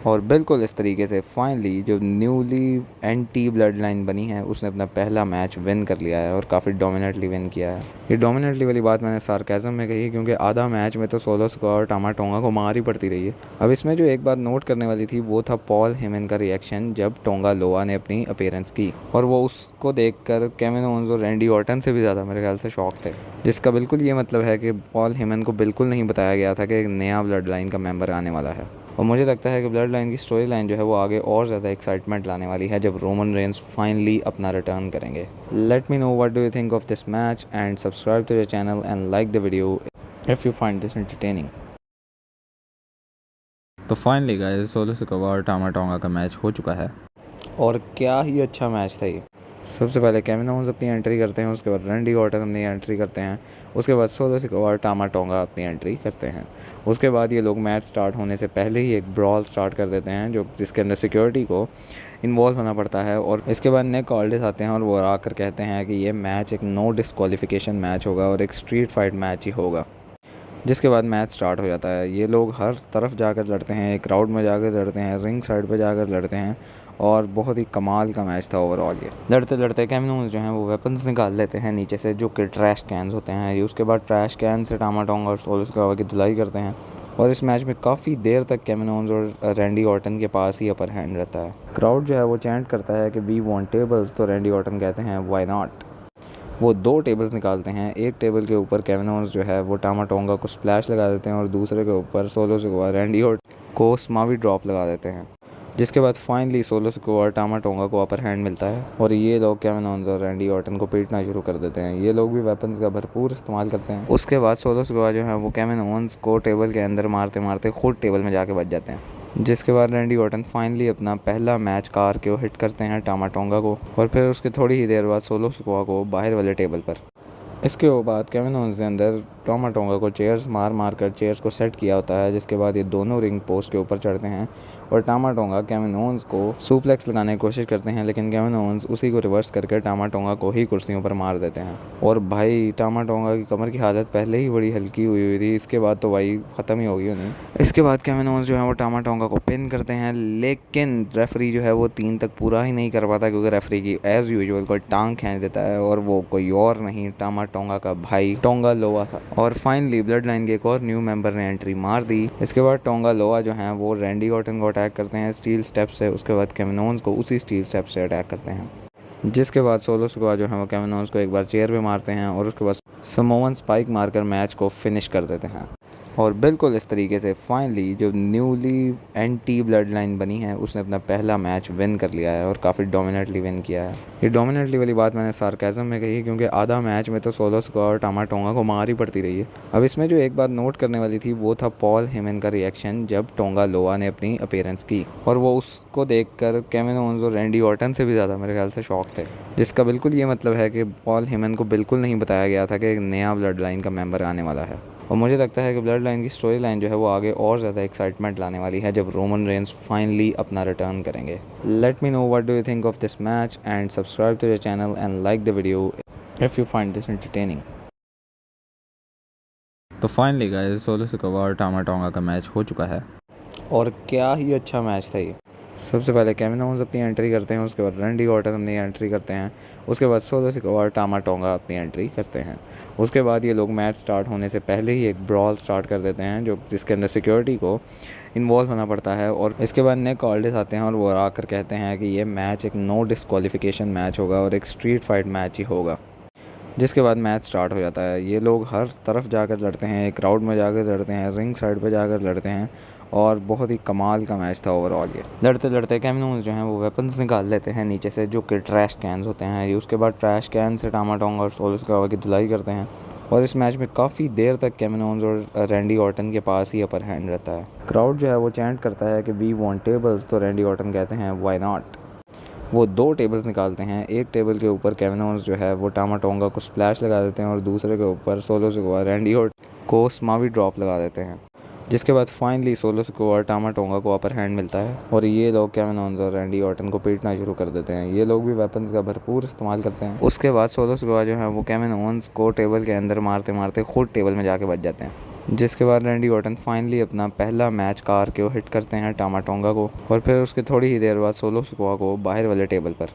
और बिल्कुल इस तरीके से फाइनली जो न्यूली एंटी ब्लड लाइन बनी है उसने अपना पहला मैच विन कर लिया है, और काफ़ी डोमिनेटली विन किया है। ये डोमिनेटली वाली बात मैंने सार्केज़म में कही, क्योंकि आधा मैच में तो सोलो सिकोआ और टामा टोंगा को मार ही पड़ती रही है। अब इसमें जो एक बात नोट करने वाली थी वो था पॉल हेमन का रिएक्शन जब टोंगा लोआ ने अपनी अपीयरेंस की, और वो उसको देखकर केविन ओवेंस और रैंडी ऑर्टन से भी ज़्यादा मेरे ख्याल से शॉक थे, जिसका बिल्कुल ये मतलब है कि पॉल हेमन को बिल्कुल नहीं बताया गया था कि एक नया ब्लड लाइन का मेंबर आने वाला है। और मुझे लगता है कि ब्लड लाइन की स्टोरी लाइन जो है वो आगे और ज़्यादा एक्साइटमेंट लाने वाली है जब रोमन रेंस फाइनली अपना रिटर्न करेंगे। Let me know what do you think of this match and subscribe to the channel and like the video if you find this entertaining. तो फाइनली गाइस सोलो सिकोआ और Tama tonga का match हो चुका है, और क्या ही अच्छा मैच था ये। सबसे पहले केविन ओवेंस अपनी एंट्री करते हैं, उसके बाद रैंडी ऑर्टन अपनी एंट्री करते हैं, उसके बाद सोलो सिकोआ और टामा टोंगा अपनी एंट्री करते हैं। उसके बाद ये लोग मैच स्टार्ट होने से पहले ही एक ब्रॉल स्टार्ट कर देते हैं, जो जिसके अंदर सिक्योरिटी को इन्वॉल्व होना पड़ता है। और इसके बाद निक ऑल्डिस आते हैं और वो आकर कहते हैं कि ये मैच एक नो डिस्क्वालिफिकेशन मैच होगा और एक स्ट्रीट फाइट मैच ही होगा। जिसके बाद मैच स्टार्ट हो जाता है। ये लोग हर तरफ जाकर लड़ते हैं, क्राउड में जाकर लड़ते हैं, रिंग साइड पे जाकर लड़ते हैं, और बहुत ही कमाल का मैच था ओवरऑल। ये लड़ते लड़ते केविन ओवेंस जो हैं वो वेपन्स निकाल लेते हैं नीचे से, जो कि ट्रैश कैन्स होते हैं। ये उसके बाद ट्रैश कैन से टामा टोंगा और सोलो सिकोआ की धुलाई करते हैं, और इस मैच में काफ़ी देर तक केविन ओवेंस और रैंडी ऑर्टन के पास ही अपर हैंड रहता है। क्राउड जो है वो चैंट करता है कि वी वांट टेबल्स, तो रैंडी ऑर्टन कहते हैं व्हाई नॉट। वो 2 टेबल्स निकालते हैं। एक टेबल के ऊपर केविन ओवेंस जो है वो टामा टोंगा को स्प्लैश लगा देते हैं, और दूसरे के ऊपर सोलो सिकोआ रैंडी ऑर्टन को स्मावी ड्रॉप लगा देते हैं। जिसके बाद फाइनली सोलो सिकोआ और टामा टोंगा को अपर हैंड मिलता है, और ये लोग केविन ओवेंस और रैंडी ऑर्टन को पीटना शुरू कर देते हैं। ये लोग भी वेपन्स का भरपूर इस्तेमाल करते हैं। उसके बाद सोलो सिकोआ जो है वो केविन ओवेंस को टेबल के अंदर मारते मारते खुद टेबल में जाके बच जाते हैं। जिसके बाद रैंडी ऑर्टन फाइनली अपना पहला मैच कार के हिट करते हैं टामा टोंगा को, और फिर उसके थोड़ी ही देर बाद सोलो सिकोआ को बाहर वाले टेबल पर। इसके बाद केविन ओवेंस ने अंदर टामा टोंगा को चेयर्स मार कर चेयर्स को सेट किया होता है, जिसके बाद ये दोनों रिंग पोस्ट के ऊपर चढ़ते हैं, और टामा टोंगा केविन ओवेंस को सुप्लेक्स लगाने की कोशिश करते हैं, लेकिन केविन ओवेंस उसी को रिवर्स करके टामा टोंगा को ही कुर्सियों पर मार देते हैं। और भाई टामा टोंगा की कमर की हालत पहले ही बड़ी हल्की हुई थी, इसके बाद तो भाई ख़त्म ही हो गई उन्हें। इसके बाद केविन ओवेंस जो है वो टामा टोंगा को पिन करते हैं, लेकिन रेफरी जो है वो 3 तक पूरा ही नहीं कर पाता, क्योंकि रेफरी की एज़ यूजुअल कोई टांग खींच देता है, और वो कोई और नहीं टामा टोंगा का भाई टोंगा लोआ था। और फाइनली ब्लड लाइन के एक और न्यू मेंबर ने एंट्री मार दी। इसके बाद टोंगा लोआ जो हैं वो रैंडी ऑर्टन को अटैक करते हैं स्टील स्टेप से, उसके बाद केविन ओवेंस को उसी स्टील स्टेप से अटैक करते हैं। जिसके बाद सोलो सिकोआ जो है वो केविन ओवेंस को एक बार चेयर पे मारते हैं, और उसके बाद समोवन स्पाइक मारकर मैच को फिनिश कर देते हैं। और बिल्कुल इस तरीके से फाइनली जो न्यूली एंटी ब्लड लाइन बनी है उसने अपना पहला मैच विन कर लिया है, और काफ़ी डोमिनेटली विन किया है। ये डोमिनेटली वाली बात मैंने सार्केज़म में कही, क्योंकि आधा मैच में तो सोलो सिकोआ और टामा टोंगा को मार ही पड़ती रही है। अब इसमें जो एक बात नोट करने वाली थी वो था पॉल हेमन का रिएक्शन जब टोंगा लोआ ने अपनी अपीयरेंस की, और वो उसको देखकर केविन ओवेंस और रैंडी ऑर्टन से भी ज़्यादा मेरे ख्याल से शॉक थे, जिसका बिल्कुल ये मतलब है कि पॉल हेमन को बिल्कुल नहीं बताया गया था कि एक नया ब्लड लाइन का मेंबर आने वाला है। और मुझे लगता है कि ब्लड लाइन की स्टोरी लाइन जो है वो आगे और ज़्यादा एक्साइटमेंट लाने वाली है जब रोमन रेंस फाइनली अपना रिटर्न करेंगे। Let me know what do you think of this match and subscribe to the channel and like the video if you find this entertaining. तो फाइनली गाइस सोलो सिकोआ और Tama tonga का match हो चुका है, और क्या ही अच्छा मैच था ये। सबसे पहले केविन ओवंस अपनी एंट्री करते हैं, उसके बाद रैंडी ऑर्टन अपनी एंट्री करते हैं, उसके बाद सोलो सिकोआ और टामा टोंगा अपनी एंट्री करते हैं। उसके बाद ये लोग मैच स्टार्ट होने से पहले ही एक ब्रॉल स्टार्ट कर देते हैं जो जिसके अंदर सिक्योरिटी को इन्वॉल्व होना पड़ता है। और इसके बाद निक ऑल्डिस आते हैं और वो आकर कहते हैं कि ये मैच एक नो डिस्क्वालिफिकेशन मैच होगा और एक स्ट्रीट फाइट मैच ही होगा। जिसके बाद मैच स्टार्ट हो जाता है। ये लोग हर तरफ जाकर लड़ते हैं, एक क्राउड में जाकर लड़ते हैं, रिंग साइड पे जाकर लड़ते हैं और बहुत ही कमाल का मैच था ओवरऑल। ये लड़ते लड़ते केविन ओवंस जो हैं वो वेपन्स निकाल लेते हैं नीचे से जो कि ट्रैश कैन्स होते हैं। उसके बाद ट्रैश कैन से टामा टोंगा और सोलो सिकोआ की धुलाई करते हैं और इस मैच में काफ़ी देर तक केविन ओवंस और रैंडी ऑर्टन के पास ही अपर हैंड रहता है। क्राउड जो है वो चैंट करता है कि वी वांट टेबल्स, तो रैंडी ऑर्टन कहते हैं व्हाई नॉट। वो 2 टेबल्स निकालते हैं। एक टेबल के ऊपर केविन ओवंस जो है वो टामा टोंगा को स्प्लैश लगा देते हैं और दूसरे के ऊपर सोलो सिकोआ रैंडी ऑर्टन को स्मावी ड्रॉप लगा देते हैं। जिसके बाद फाइनली सोलो सिकोआ और टामा टोंगा को अपर हैंड मिलता है और ये लोग केविन ओवंस और रैंडी ऑर्टन को पीटना शुरू कर देते हैं। ये लोग भी वेपन्स का भरपूर इस्तेमाल करते हैं। उसके बाद सोलो सिकोआ जो है वो केविन ओवंस को टेबल के अंदर मारते मारते खुद टेबल में जाके बच जाते हैं। जिसके बाद रैंडी ऑर्टन फाइनली अपना पहला मैच कार के हिट करते हैं टामा टोंगा को और फिर उसके थोड़ी ही देर बाद सोलो सिकोआ को बाहर वाले टेबल पर।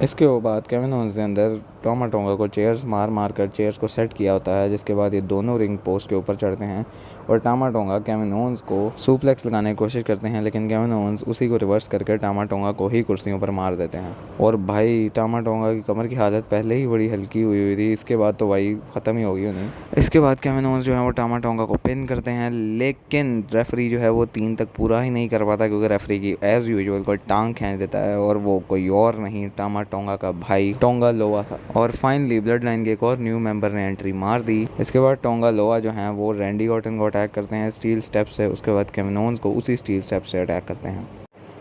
इसके बाद केविन ओवंस ने अंदर टामा टोंगा को चेयर्स मार मार कर चेयर्स को सेट किया होता है। जिसके बाद ये दोनों रिंग पोस्ट के ऊपर चढ़ते हैं और टामा टोंगा केविन ओवंस को सुप्लेक्स लगाने की कोशिश करते हैं, लेकिन केविन ओवंस उसी को रिवर्स करके टामा टोंगा को ही कुर्सियों पर मार देते हैं। और भाई टामा टोंगा की कमर की हालत पहले ही बड़ी हल्की हुई थी, इसके बाद तो भाई ख़त्म ही होगी उन्हें। इसके बाद केविन ओवंस जो है वो टामा टोंगा को पिन करते हैं, लेकिन रेफरी जो है वो 3 तक पूरा ही नहीं कर पाता क्योंकि रेफरी की एज यूजुअल कोई टांग खींच देता है और वो कोई और नहीं टामा टोंगा का भाई टोंगा लोआ था। और फाइनली ब्लड लाइन के एक और न्यू मेंबर ने एंट्री मार दी। इसके बाद टोंगा लोआ जो हैं वो रैंडी ऑर्टन को अटैक करते हैं स्टील स्टेप से। उसके बाद केविन ओवंस को उसी स्टील स्टेप से अटैक करते हैं।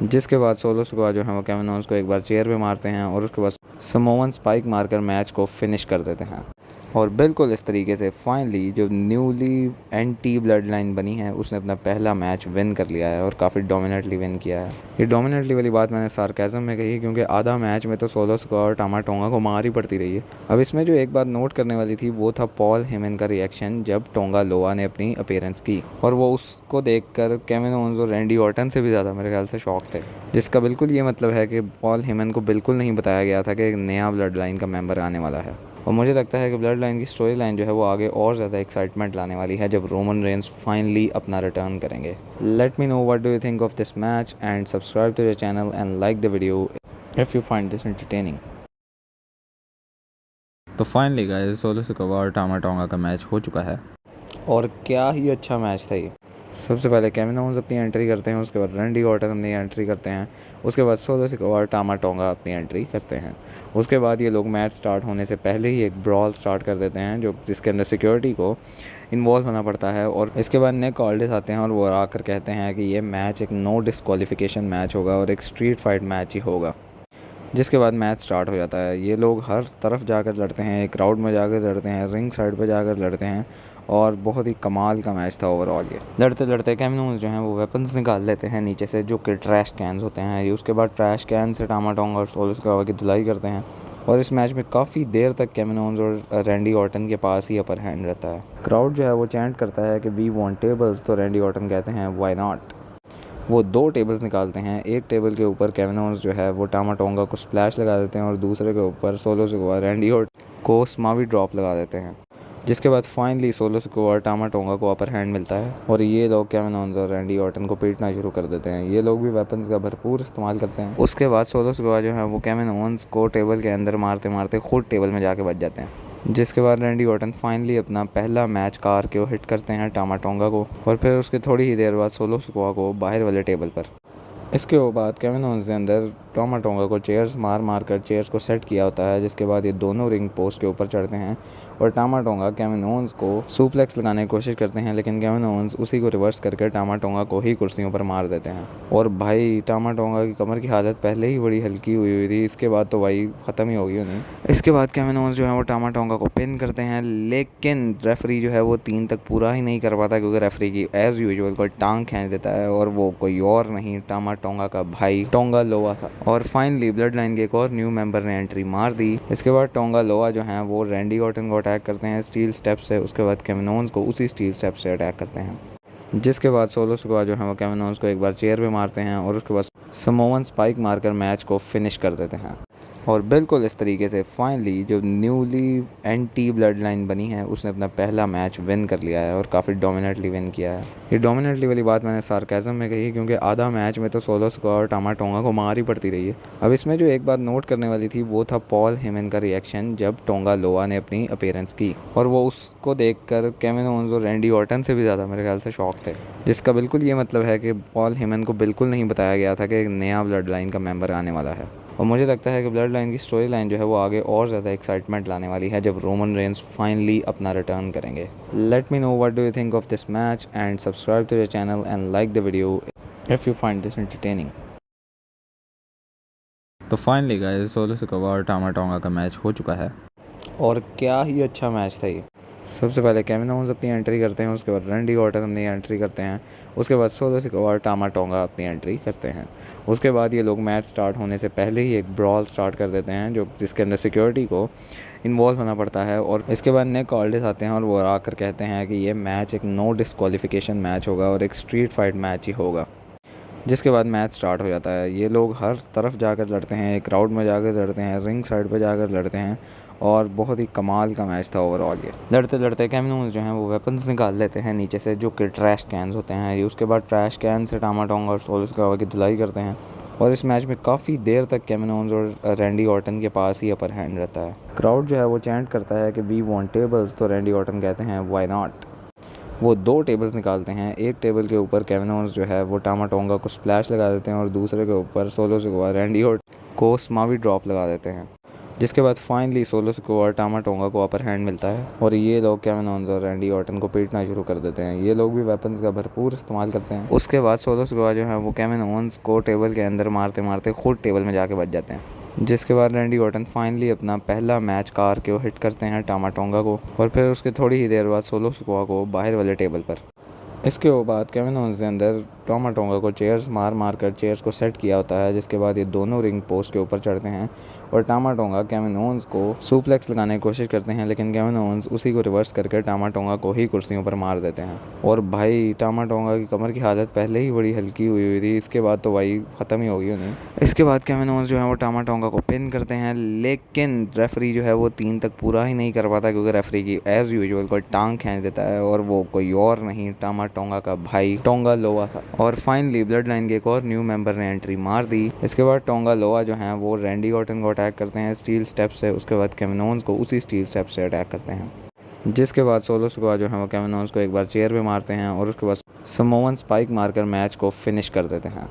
जिसके बाद सोलो सिकोआ जो है वो केविन ओवंस को एक बार चेयर पे मारते हैं और उसके बाद समोवन स्पाइक मारकर मैच को फिनिश कर देते हैं। और बिल्कुल इस तरीके से फाइनली जो न्यूली एंटी ब्लड लाइन बनी है उसने अपना पहला मैच विन कर लिया है और काफ़ी डोमिनेटली विन किया है। ये डोमिनेटली वाली बात मैंने सार्केज़म में कही क्योंकि आधा मैच में तो सोलो सिकोआ और टामा टोंगा को मार ही पड़ती रही है। अब इसमें जो एक बात नोट करने वाली थी वो था पॉल हेमन का रिएक्शन जब टोंगा लोआ ने अपनी अपीयरेंस की और वो उसको देखकर केविन ओवंस और रैंडी ऑर्टन से भी ज़्यादा मेरे ख्याल से शॉक थे। जिसका बिल्कुल ये मतलब है कि पॉल हेमन को बिल्कुल नहीं बताया गया था कि एक नया ब्लड लाइन का मेंबर आने वाला है। और मुझे लगता है कि ब्लड लाइन की स्टोरी लाइन जो है वो आगे और ज़्यादा एक्साइटमेंट लाने वाली है जब रोमन रेंस फाइनली अपना रिटर्न करेंगे। Let me know what do you think of this match and subscribe to the channel and like the video if you find this entertaining. तो फाइनली गाइस सोलो सिकोआ और Tama tonga का match हो चुका है और क्या ही अच्छा मैच था ये। सबसे पहले केविन ओवंस अपनी एंट्री करते हैं, उसके बाद रैंडी ऑर्टन अपनी एंट्री करते हैं, उसके बाद सोलो सिकोआ और टामा टोंगा अपनी एंट्री करते हैं। उसके बाद ये लोग मैच स्टार्ट होने से पहले ही एक ब्रॉल स्टार्ट कर देते हैं जो जिसके अंदर सिक्योरिटी को इन्वॉल्व होना पड़ता है। और इसके बाद निक ऑल्डिस आते हैं और वो आकर कहते हैं कि ये मैच एक नो डिस्क्वालिफिकेशन मैच होगा और एक स्ट्रीट फाइट मैच ही होगा। जिसके बाद मैच स्टार्ट हो जाता है। ये लोग हर तरफ जाकर लड़ते हैं, एक क्राउड में जाकर लड़ते हैं, रिंग साइड पे जाकर लड़ते हैं और बहुत ही कमाल का मैच था ओवरऑल। ये लड़ते लड़ते केविन ओवंस जो हैं वो वेपन्स निकाल लेते हैं नीचे से जो कि ट्रैश कैन्स होते हैं। उसके बाद ट्रैश कैन से टामा टोंगा और सोलो सिकोआ की धुलाई करते हैं और इस मैच में काफ़ी देर तक केविन ओवंस और रैंडी ऑर्टन के पास ही अपर हैंड रहता है। क्राउड जो है वो चैंट करता है कि वी वांट टेबल्स, तो रैंडी ऑर्टन कहते हैं व्हाई नॉट। वो 2 टेबल्स निकालते हैं। एक टेबल के ऊपर केविन ओवंस जो है वो टामा टोंगा को स्प्लैश लगा देते हैं और दूसरे के ऊपर सोलो सिकोआ रैंडी ऑर्टन को स्मावी ड्रॉप लगा देते हैं। जिसके बाद फाइनली सोलो सिकोआ और टामा टोंगा को अपर हैंड मिलता है और ये लोग केविन ओवंस और रैंडी ऑर्टन को पीटना शुरू कर देते हैं। ये लोग भी वेपन्स का भरपूर इस्तेमाल करते हैं। उसके बाद सोलो सिकोआ जो है वो केविन ओवंस को टेबल के अंदर मारते मारते खुद टेबल में जाके बच जाते हैं। जिसके बाद रैंडी ऑर्टन फाइनली अपना पहला मैच कार के हिट करते हैं टामा टोंगा को और फिर उसके थोड़ी ही देर बाद सोलो सिकोआ को बाहर वाले टेबल पर। इसके बाद केविन ओवंस ने अंदर टामा टोंगा को चेयर्स मार मार कर चेयर्स को सेट किया होता है। जिसके बाद ये दोनों रिंग पोस्ट के ऊपर चढ़ते हैं और टामा टोंगा केविन ओवंस को सुप्लेक्स लगाने की कोशिश करते हैं, लेकिन केविन ओवंस उसी को रिवर्स करके टामा टोंगा को ही कुर्सियों पर मार देते हैं। और भाई टामा टोंगा की कमर की हालत पहले ही बड़ी हल्की हुई थी, इसके बाद तो भाई ख़त्म ही होगी उन्हें। इसके बाद केविन ओवंस जो है वो टामा टोंगा को पिन करते हैं, लेकिन रेफरी जो है वो 3 तक पूरा ही नहीं कर पाता क्योंकि रेफरी की एज यूजुअल कोई टांग खींच देता है और वो कोई और नहीं टामा टोंगा का भाई टोंगा लोआ था। और फाइनली ब्लड लाइन के एक और न्यू मेंबर ने एंट्री मार दी। इसके बाद टोंगा लोआ जो हैं वो रैंडी ऑर्टन को अटैक करते हैं स्टील स्टेप से। उसके बाद केविन ओवंस को उसी स्टील स्टेप से अटैक करते हैं। जिसके बाद सोलो सिकोआ जो है वो केविन ओवेंस को एक बार चेयर पे मारते हैं और उसके बाद समोवन स्पाइक मारकर मैच को फिनिश कर देते हैं। और बिल्कुल इस तरीके से फाइनली जो न्यूली एंटी ब्लड लाइन बनी है उसने अपना पहला मैच विन कर लिया है और काफ़ी डोमिनेटली विन किया है। ये डोमिनेटली वाली बात मैंने सार्केज़म में कही क्योंकि आधा मैच में तो सोलो सिकोआ और टामा टोंगा को मार ही पड़ती रही है। अब इसमें जो एक बात नोट करने वाली थी वो था पॉल हेमन का रिएक्शन जब टोंगा लोआ ने अपनी अपीयरेंस की, और वो उसको देखकर केविन ओवेंस और रैंडी ऑर्टन से भी ज़्यादा मेरे ख्याल से शॉक थे, जिसका बिल्कुल ये मतलब है कि पॉल हेमन को बिल्कुल नहीं बताया गया था कि एक नया ब्लड लाइन का मेंबर आने वाला है। और मुझे लगता है कि ब्लड लाइन की स्टोरी लाइन जो है वो आगे और ज़्यादा एक्साइटमेंट लाने वाली है जब रोमन रेंस फाइनली अपना रिटर्न करेंगे। Let me know what do you think of this match and subscribe to the channel and like the video if you find this entertaining. तो फाइनली गाइस सोलो सिकोआ और Tama tonga का match हो चुका है और क्या ही अच्छा मैच था ये। सबसे पहले केविन ओवेंस अपनी एंट्री करते हैं, उसके बाद रैंडी ऑर्टन अपनी एंट्री करते हैं, उसके बाद सोलो सिकोआ और टामा टोंगा अपनी एंट्री करते हैं। उसके बाद ये लोग मैच स्टार्ट होने से पहले ही एक ब्रॉल स्टार्ट कर देते हैं जो जिसके अंदर सिक्योरिटी को इन्वॉल्व होना पड़ता है। और इसके बाद निक ऑल्डिस आते हैं और वो आकर कहते हैं कि ये मैच एक नो डिस्क्वालिफिकेशन मैच होगा और एक स्ट्रीट फाइट मैच ही होगा। जिसके बाद मैच स्टार्ट हो जाता है। ये लोग हर तरफ जाकर लड़ते हैं, क्राउड में जाकर लड़ते हैं, रिंग साइड पे जाकर लड़ते हैं और बहुत ही कमाल का मैच था ओवरऑल। ये लड़ते लड़ते केविन ओवेंस जो हैं वो वेपन्स निकाल लेते हैं नीचे से जो कि ट्रैश कैंस होते हैं। ये उसके बाद ट्रैश कैन से टामा टोंगा और सोलो सिकोआ की धुलाई करते हैं और इस मैच में काफ़ी देर तक केविन ओवेंस और रैंडी ऑर्टन के पास ही अपर हैंड रहता है। क्राउड जो है वो चैंट करता है कि वी वांट टेबल्स, तो रैंडी ऑर्टन कहते हैं व्हाई नॉट। वो 2 टेबल्स निकालते हैं। एक टेबल के ऊपर केविन ओवेंस जो है वो टामा टोंगा को स्प्लैश लगा देते हैं और दूसरे के ऊपर सोलो सिकोआ रैंडी ऑर्टन को स्मावी ड्रॉप लगा देते हैं। जिसके बाद फाइनली सोलो सिकोआ और टामा टोंगा को अपर हैंड मिलता है और ये लोग केविन ओवेंस और रैंडी ऑर्टन को पीटना शुरू कर देते हैं। ये लोग भी वेपन्स का भरपूर इस्तेमाल करते हैं। उसके बाद सोलो सिकोआ जो है वो केविन ओवेंस को टेबल के अंदर मारते मारते खुद टेबल में जाके बच जाते हैं। जिसके बाद रैंडी ऑर्टन फाइनली अपना पहला मैच कार के हिट करते हैं टामा टोंगा को और फिर उसके थोड़ी ही देर बाद सोलो सिकोआ को बाहर वाले टेबल पर। इसके बाद केविन ओवेंस ने अंदर टामा टोंगा को चेयर्स मार कर चेयर्स को सेट किया होता है। जिसके बाद ये दोनों रिंग पोस्ट के ऊपर चढ़ते हैं और टामा टोंगा केविन ओवेंस को सुप्लेक्स लगाने की कोशिश करते हैं, लेकिन केविन ओवेंस उसी को रिवर्स करके टामा टोंगा को ही कुर्सियों पर मार देते हैं। और भाई टामा टोंगा की कमर की हालत पहले ही बड़ी हल्की हुई थी, इसके बाद तो भाई ख़त्म ही हो गई उन्हें। इसके बाद केविन ओवेंस जो है वो टामा टोंगा को पिन करते हैं, लेकिन रेफरी जो है वो 3 तक पूरा ही नहीं कर पाता क्योंकि रेफरी की एज़ यूजुअल कोई टांग खींच देता है और वो कोई और नहीं टामा टोंगा का भाई टोंगा लोआ था। और फाइनली ब्लड लाइन के एक और न्यू मेंबर ने एंट्री मार दी। इसके बाद टोंगा लोआ जो हैं वो रैंडी ऑर्टन को अटैक करते हैं स्टील स्टेप से। उसके बाद केविन ओवेंस को उसी स्टील स्टेप से अटैक करते हैं। जिसके बाद सोलो सिकोआ जो है वो केविन ओवेंस को एक बार चेयर पे मारते हैं और उसके बाद समोवन स्पाइक मारकर मैच को फिनिश कर देते हैं।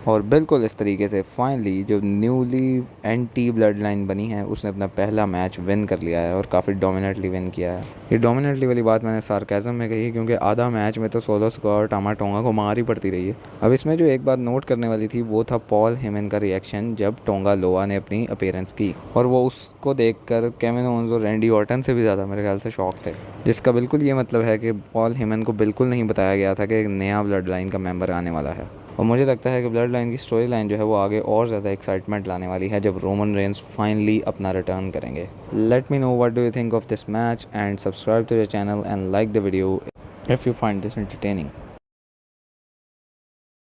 और बिल्कुल इस तरीके से फाइनली जो न्यूली एंटी ब्लड लाइन बनी है उसने अपना पहला मैच विन कर लिया है और काफ़ी डोमिनेटली विन किया है। ये डोमिनेटली वाली बात मैंने सार्केज़म में कही क्योंकि आधा मैच में तो सोलो सिकोआ और टामा टोंगा को मार ही पड़ती रही है। अब इसमें जो एक बात नोट करने वाली थी वो था पॉल हेमन का रिएक्शन जब टोंगा लोआ ने अपनी अपीयरेंस की, और वो उसको देखकर केविन ओवेंस और रैंडी ऑर्टन से भी ज़्यादा मेरे ख्याल से शॉक थे, जिसका बिल्कुल ये मतलब है कि पॉल हेमन को बिल्कुल नहीं बताया गया था कि एक नया ब्लड लाइन का मेंबर आने वाला है। और मुझे लगता है कि ब्लड लाइन की स्टोरी लाइन जो है वो आगे और ज़्यादा एक्साइटमेंट लाने वाली है जब रोमन रेंस फाइनली अपना रिटर्न करेंगे। Let me know what do you think of this match and subscribe to the channel and like the video if you find this entertaining.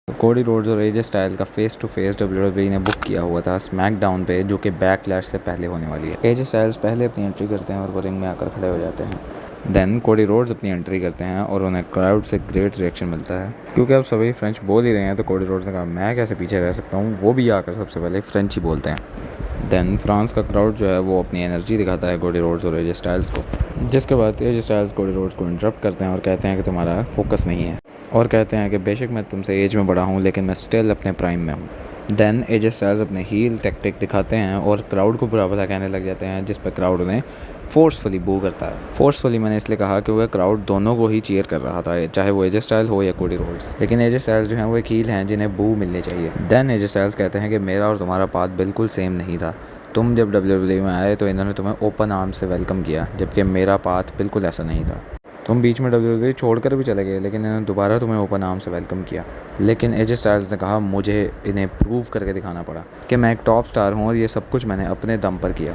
Cody Rhodes और AJ Styles का face to face WWE ने book किया हुआ था SmackDown पे, जो कि backlash से पहले होने वाली है। एजे स्टाइल्स पहले अपनी एंट्री करते हैं और वो रिंग में आकर खड़े हो जाते हैं। देन कोडी रोड्स अपनी एंट्री करते हैं और उन्हें क्राउड से ग्रेट रिएक्शन मिलता है। क्योंकि अब सभी फ्रेंच बोल ही रहे हैं तो कोडी रोड्स ने कहा मैं कैसे पीछे रह सकता हूँ, वो भी आकर सबसे पहले फ्रेंच ही बोलते हैं। देन फ्रांस का क्राउड जो है वो अपनी एनर्जी दिखाता है कोडी रोड्स और एजे स्टाइल्स को। जिसके बाद एजे स्टाइल्स कोडी रोड्स को इंटरप्ट करते हैं और कहते हैं कि तुम्हारा फोकस नहीं है, और कहते हैं कि बेशक मैं तुमसे एज में बड़ा हूँ लेकिन मैं स्टिल अपने प्राइम में हूँ। देन एजे स्टाइल्स अपने हील टैक्टिक दिखाते हैं और क्राउड को बुरा भला कहने लग जाते हैं, जिस पर क्राउड उन्हें फोर्सफुली बू करता है। फोर्सफुली मैंने इसलिए कहा क्योंकि क्राउड दोनों को ही चीयर कर रहा था, चाहे वो एजे स्टाइल हो या कोडी रोड्स। लेकिन एजे स्टाइल्स जो हैं वो एक हील हैं जिन्हें बू मिलनी चाहिए। देन एजे स्टाइल्स कहते हैं कि मेरा और तुम्हारा पाथ बिल्कुल सेम नहीं था, तुम जब WWE में आए तो इन्होंने तुम्हें ओपन आर्म से वेलकम किया, जबकि मेरा पाथ बिल्कुल ऐसा नहीं था। तुम बीच में WWE छोड़कर भी चले गए, लेकिन इन्होंने दोबारा तुम्हें ओपन आर्म से वेलकम किया। लेकिन एजे स्टाइल्स ने कहा मुझे इन्हें प्रूव करके दिखाना पड़ा कि मैं एक टॉप स्टार हूँ और ये सब कुछ मैंने अपने दम पर किया,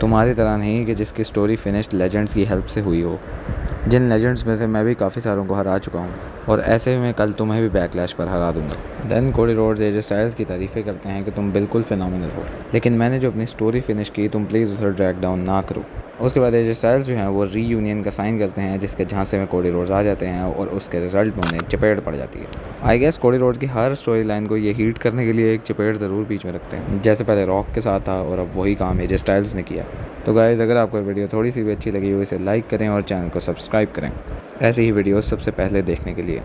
तुम्हारी तरह नहीं कि जिसकी स्टोरी फिनिश्ड लेजेंड्स की हेल्प से हुई हो, जिन लेजेंड्स में से मैं भी काफ़ी सारों को हरा चुका हूँ और ऐसे में कल तुम्हें भी बैकलैश पर हरा दूंगा। Then Cody Rhodes AJ Styles की तारीफ़ें करते हैं कि तुम बिल्कुल फिनोमिनल हो, लेकिन मैंने जो अपनी स्टोरी फिनिश की तुम प्लीज़ उसे ड्रैग डाउन ना करो। उसके बाद एजे स्टाइल्स जो हैं वो रीयूनियन का साइन करते हैं, जिसके झांसे में कोडी रोड्स आ जाते हैं और उसके रिजल्ट में उन्हें चपेट पड़ जाती है। आई गेस कोडी रोड्स की हर स्टोरी लाइन को ये हीट करने के लिए एक चपेट ज़रूर बीच में रखते हैं, जैसे पहले रॉक के साथ था और अब वही काम एजे स्टाइल्स ने किया। तो गाइज़, अगर आपको वीडियो थोड़ी सी भी अच्छी लगी हो इसे लाइक करें और चैनल को सब्सक्राइब करें ऐसी ही वीडियोस सबसे पहले देखने के लिए।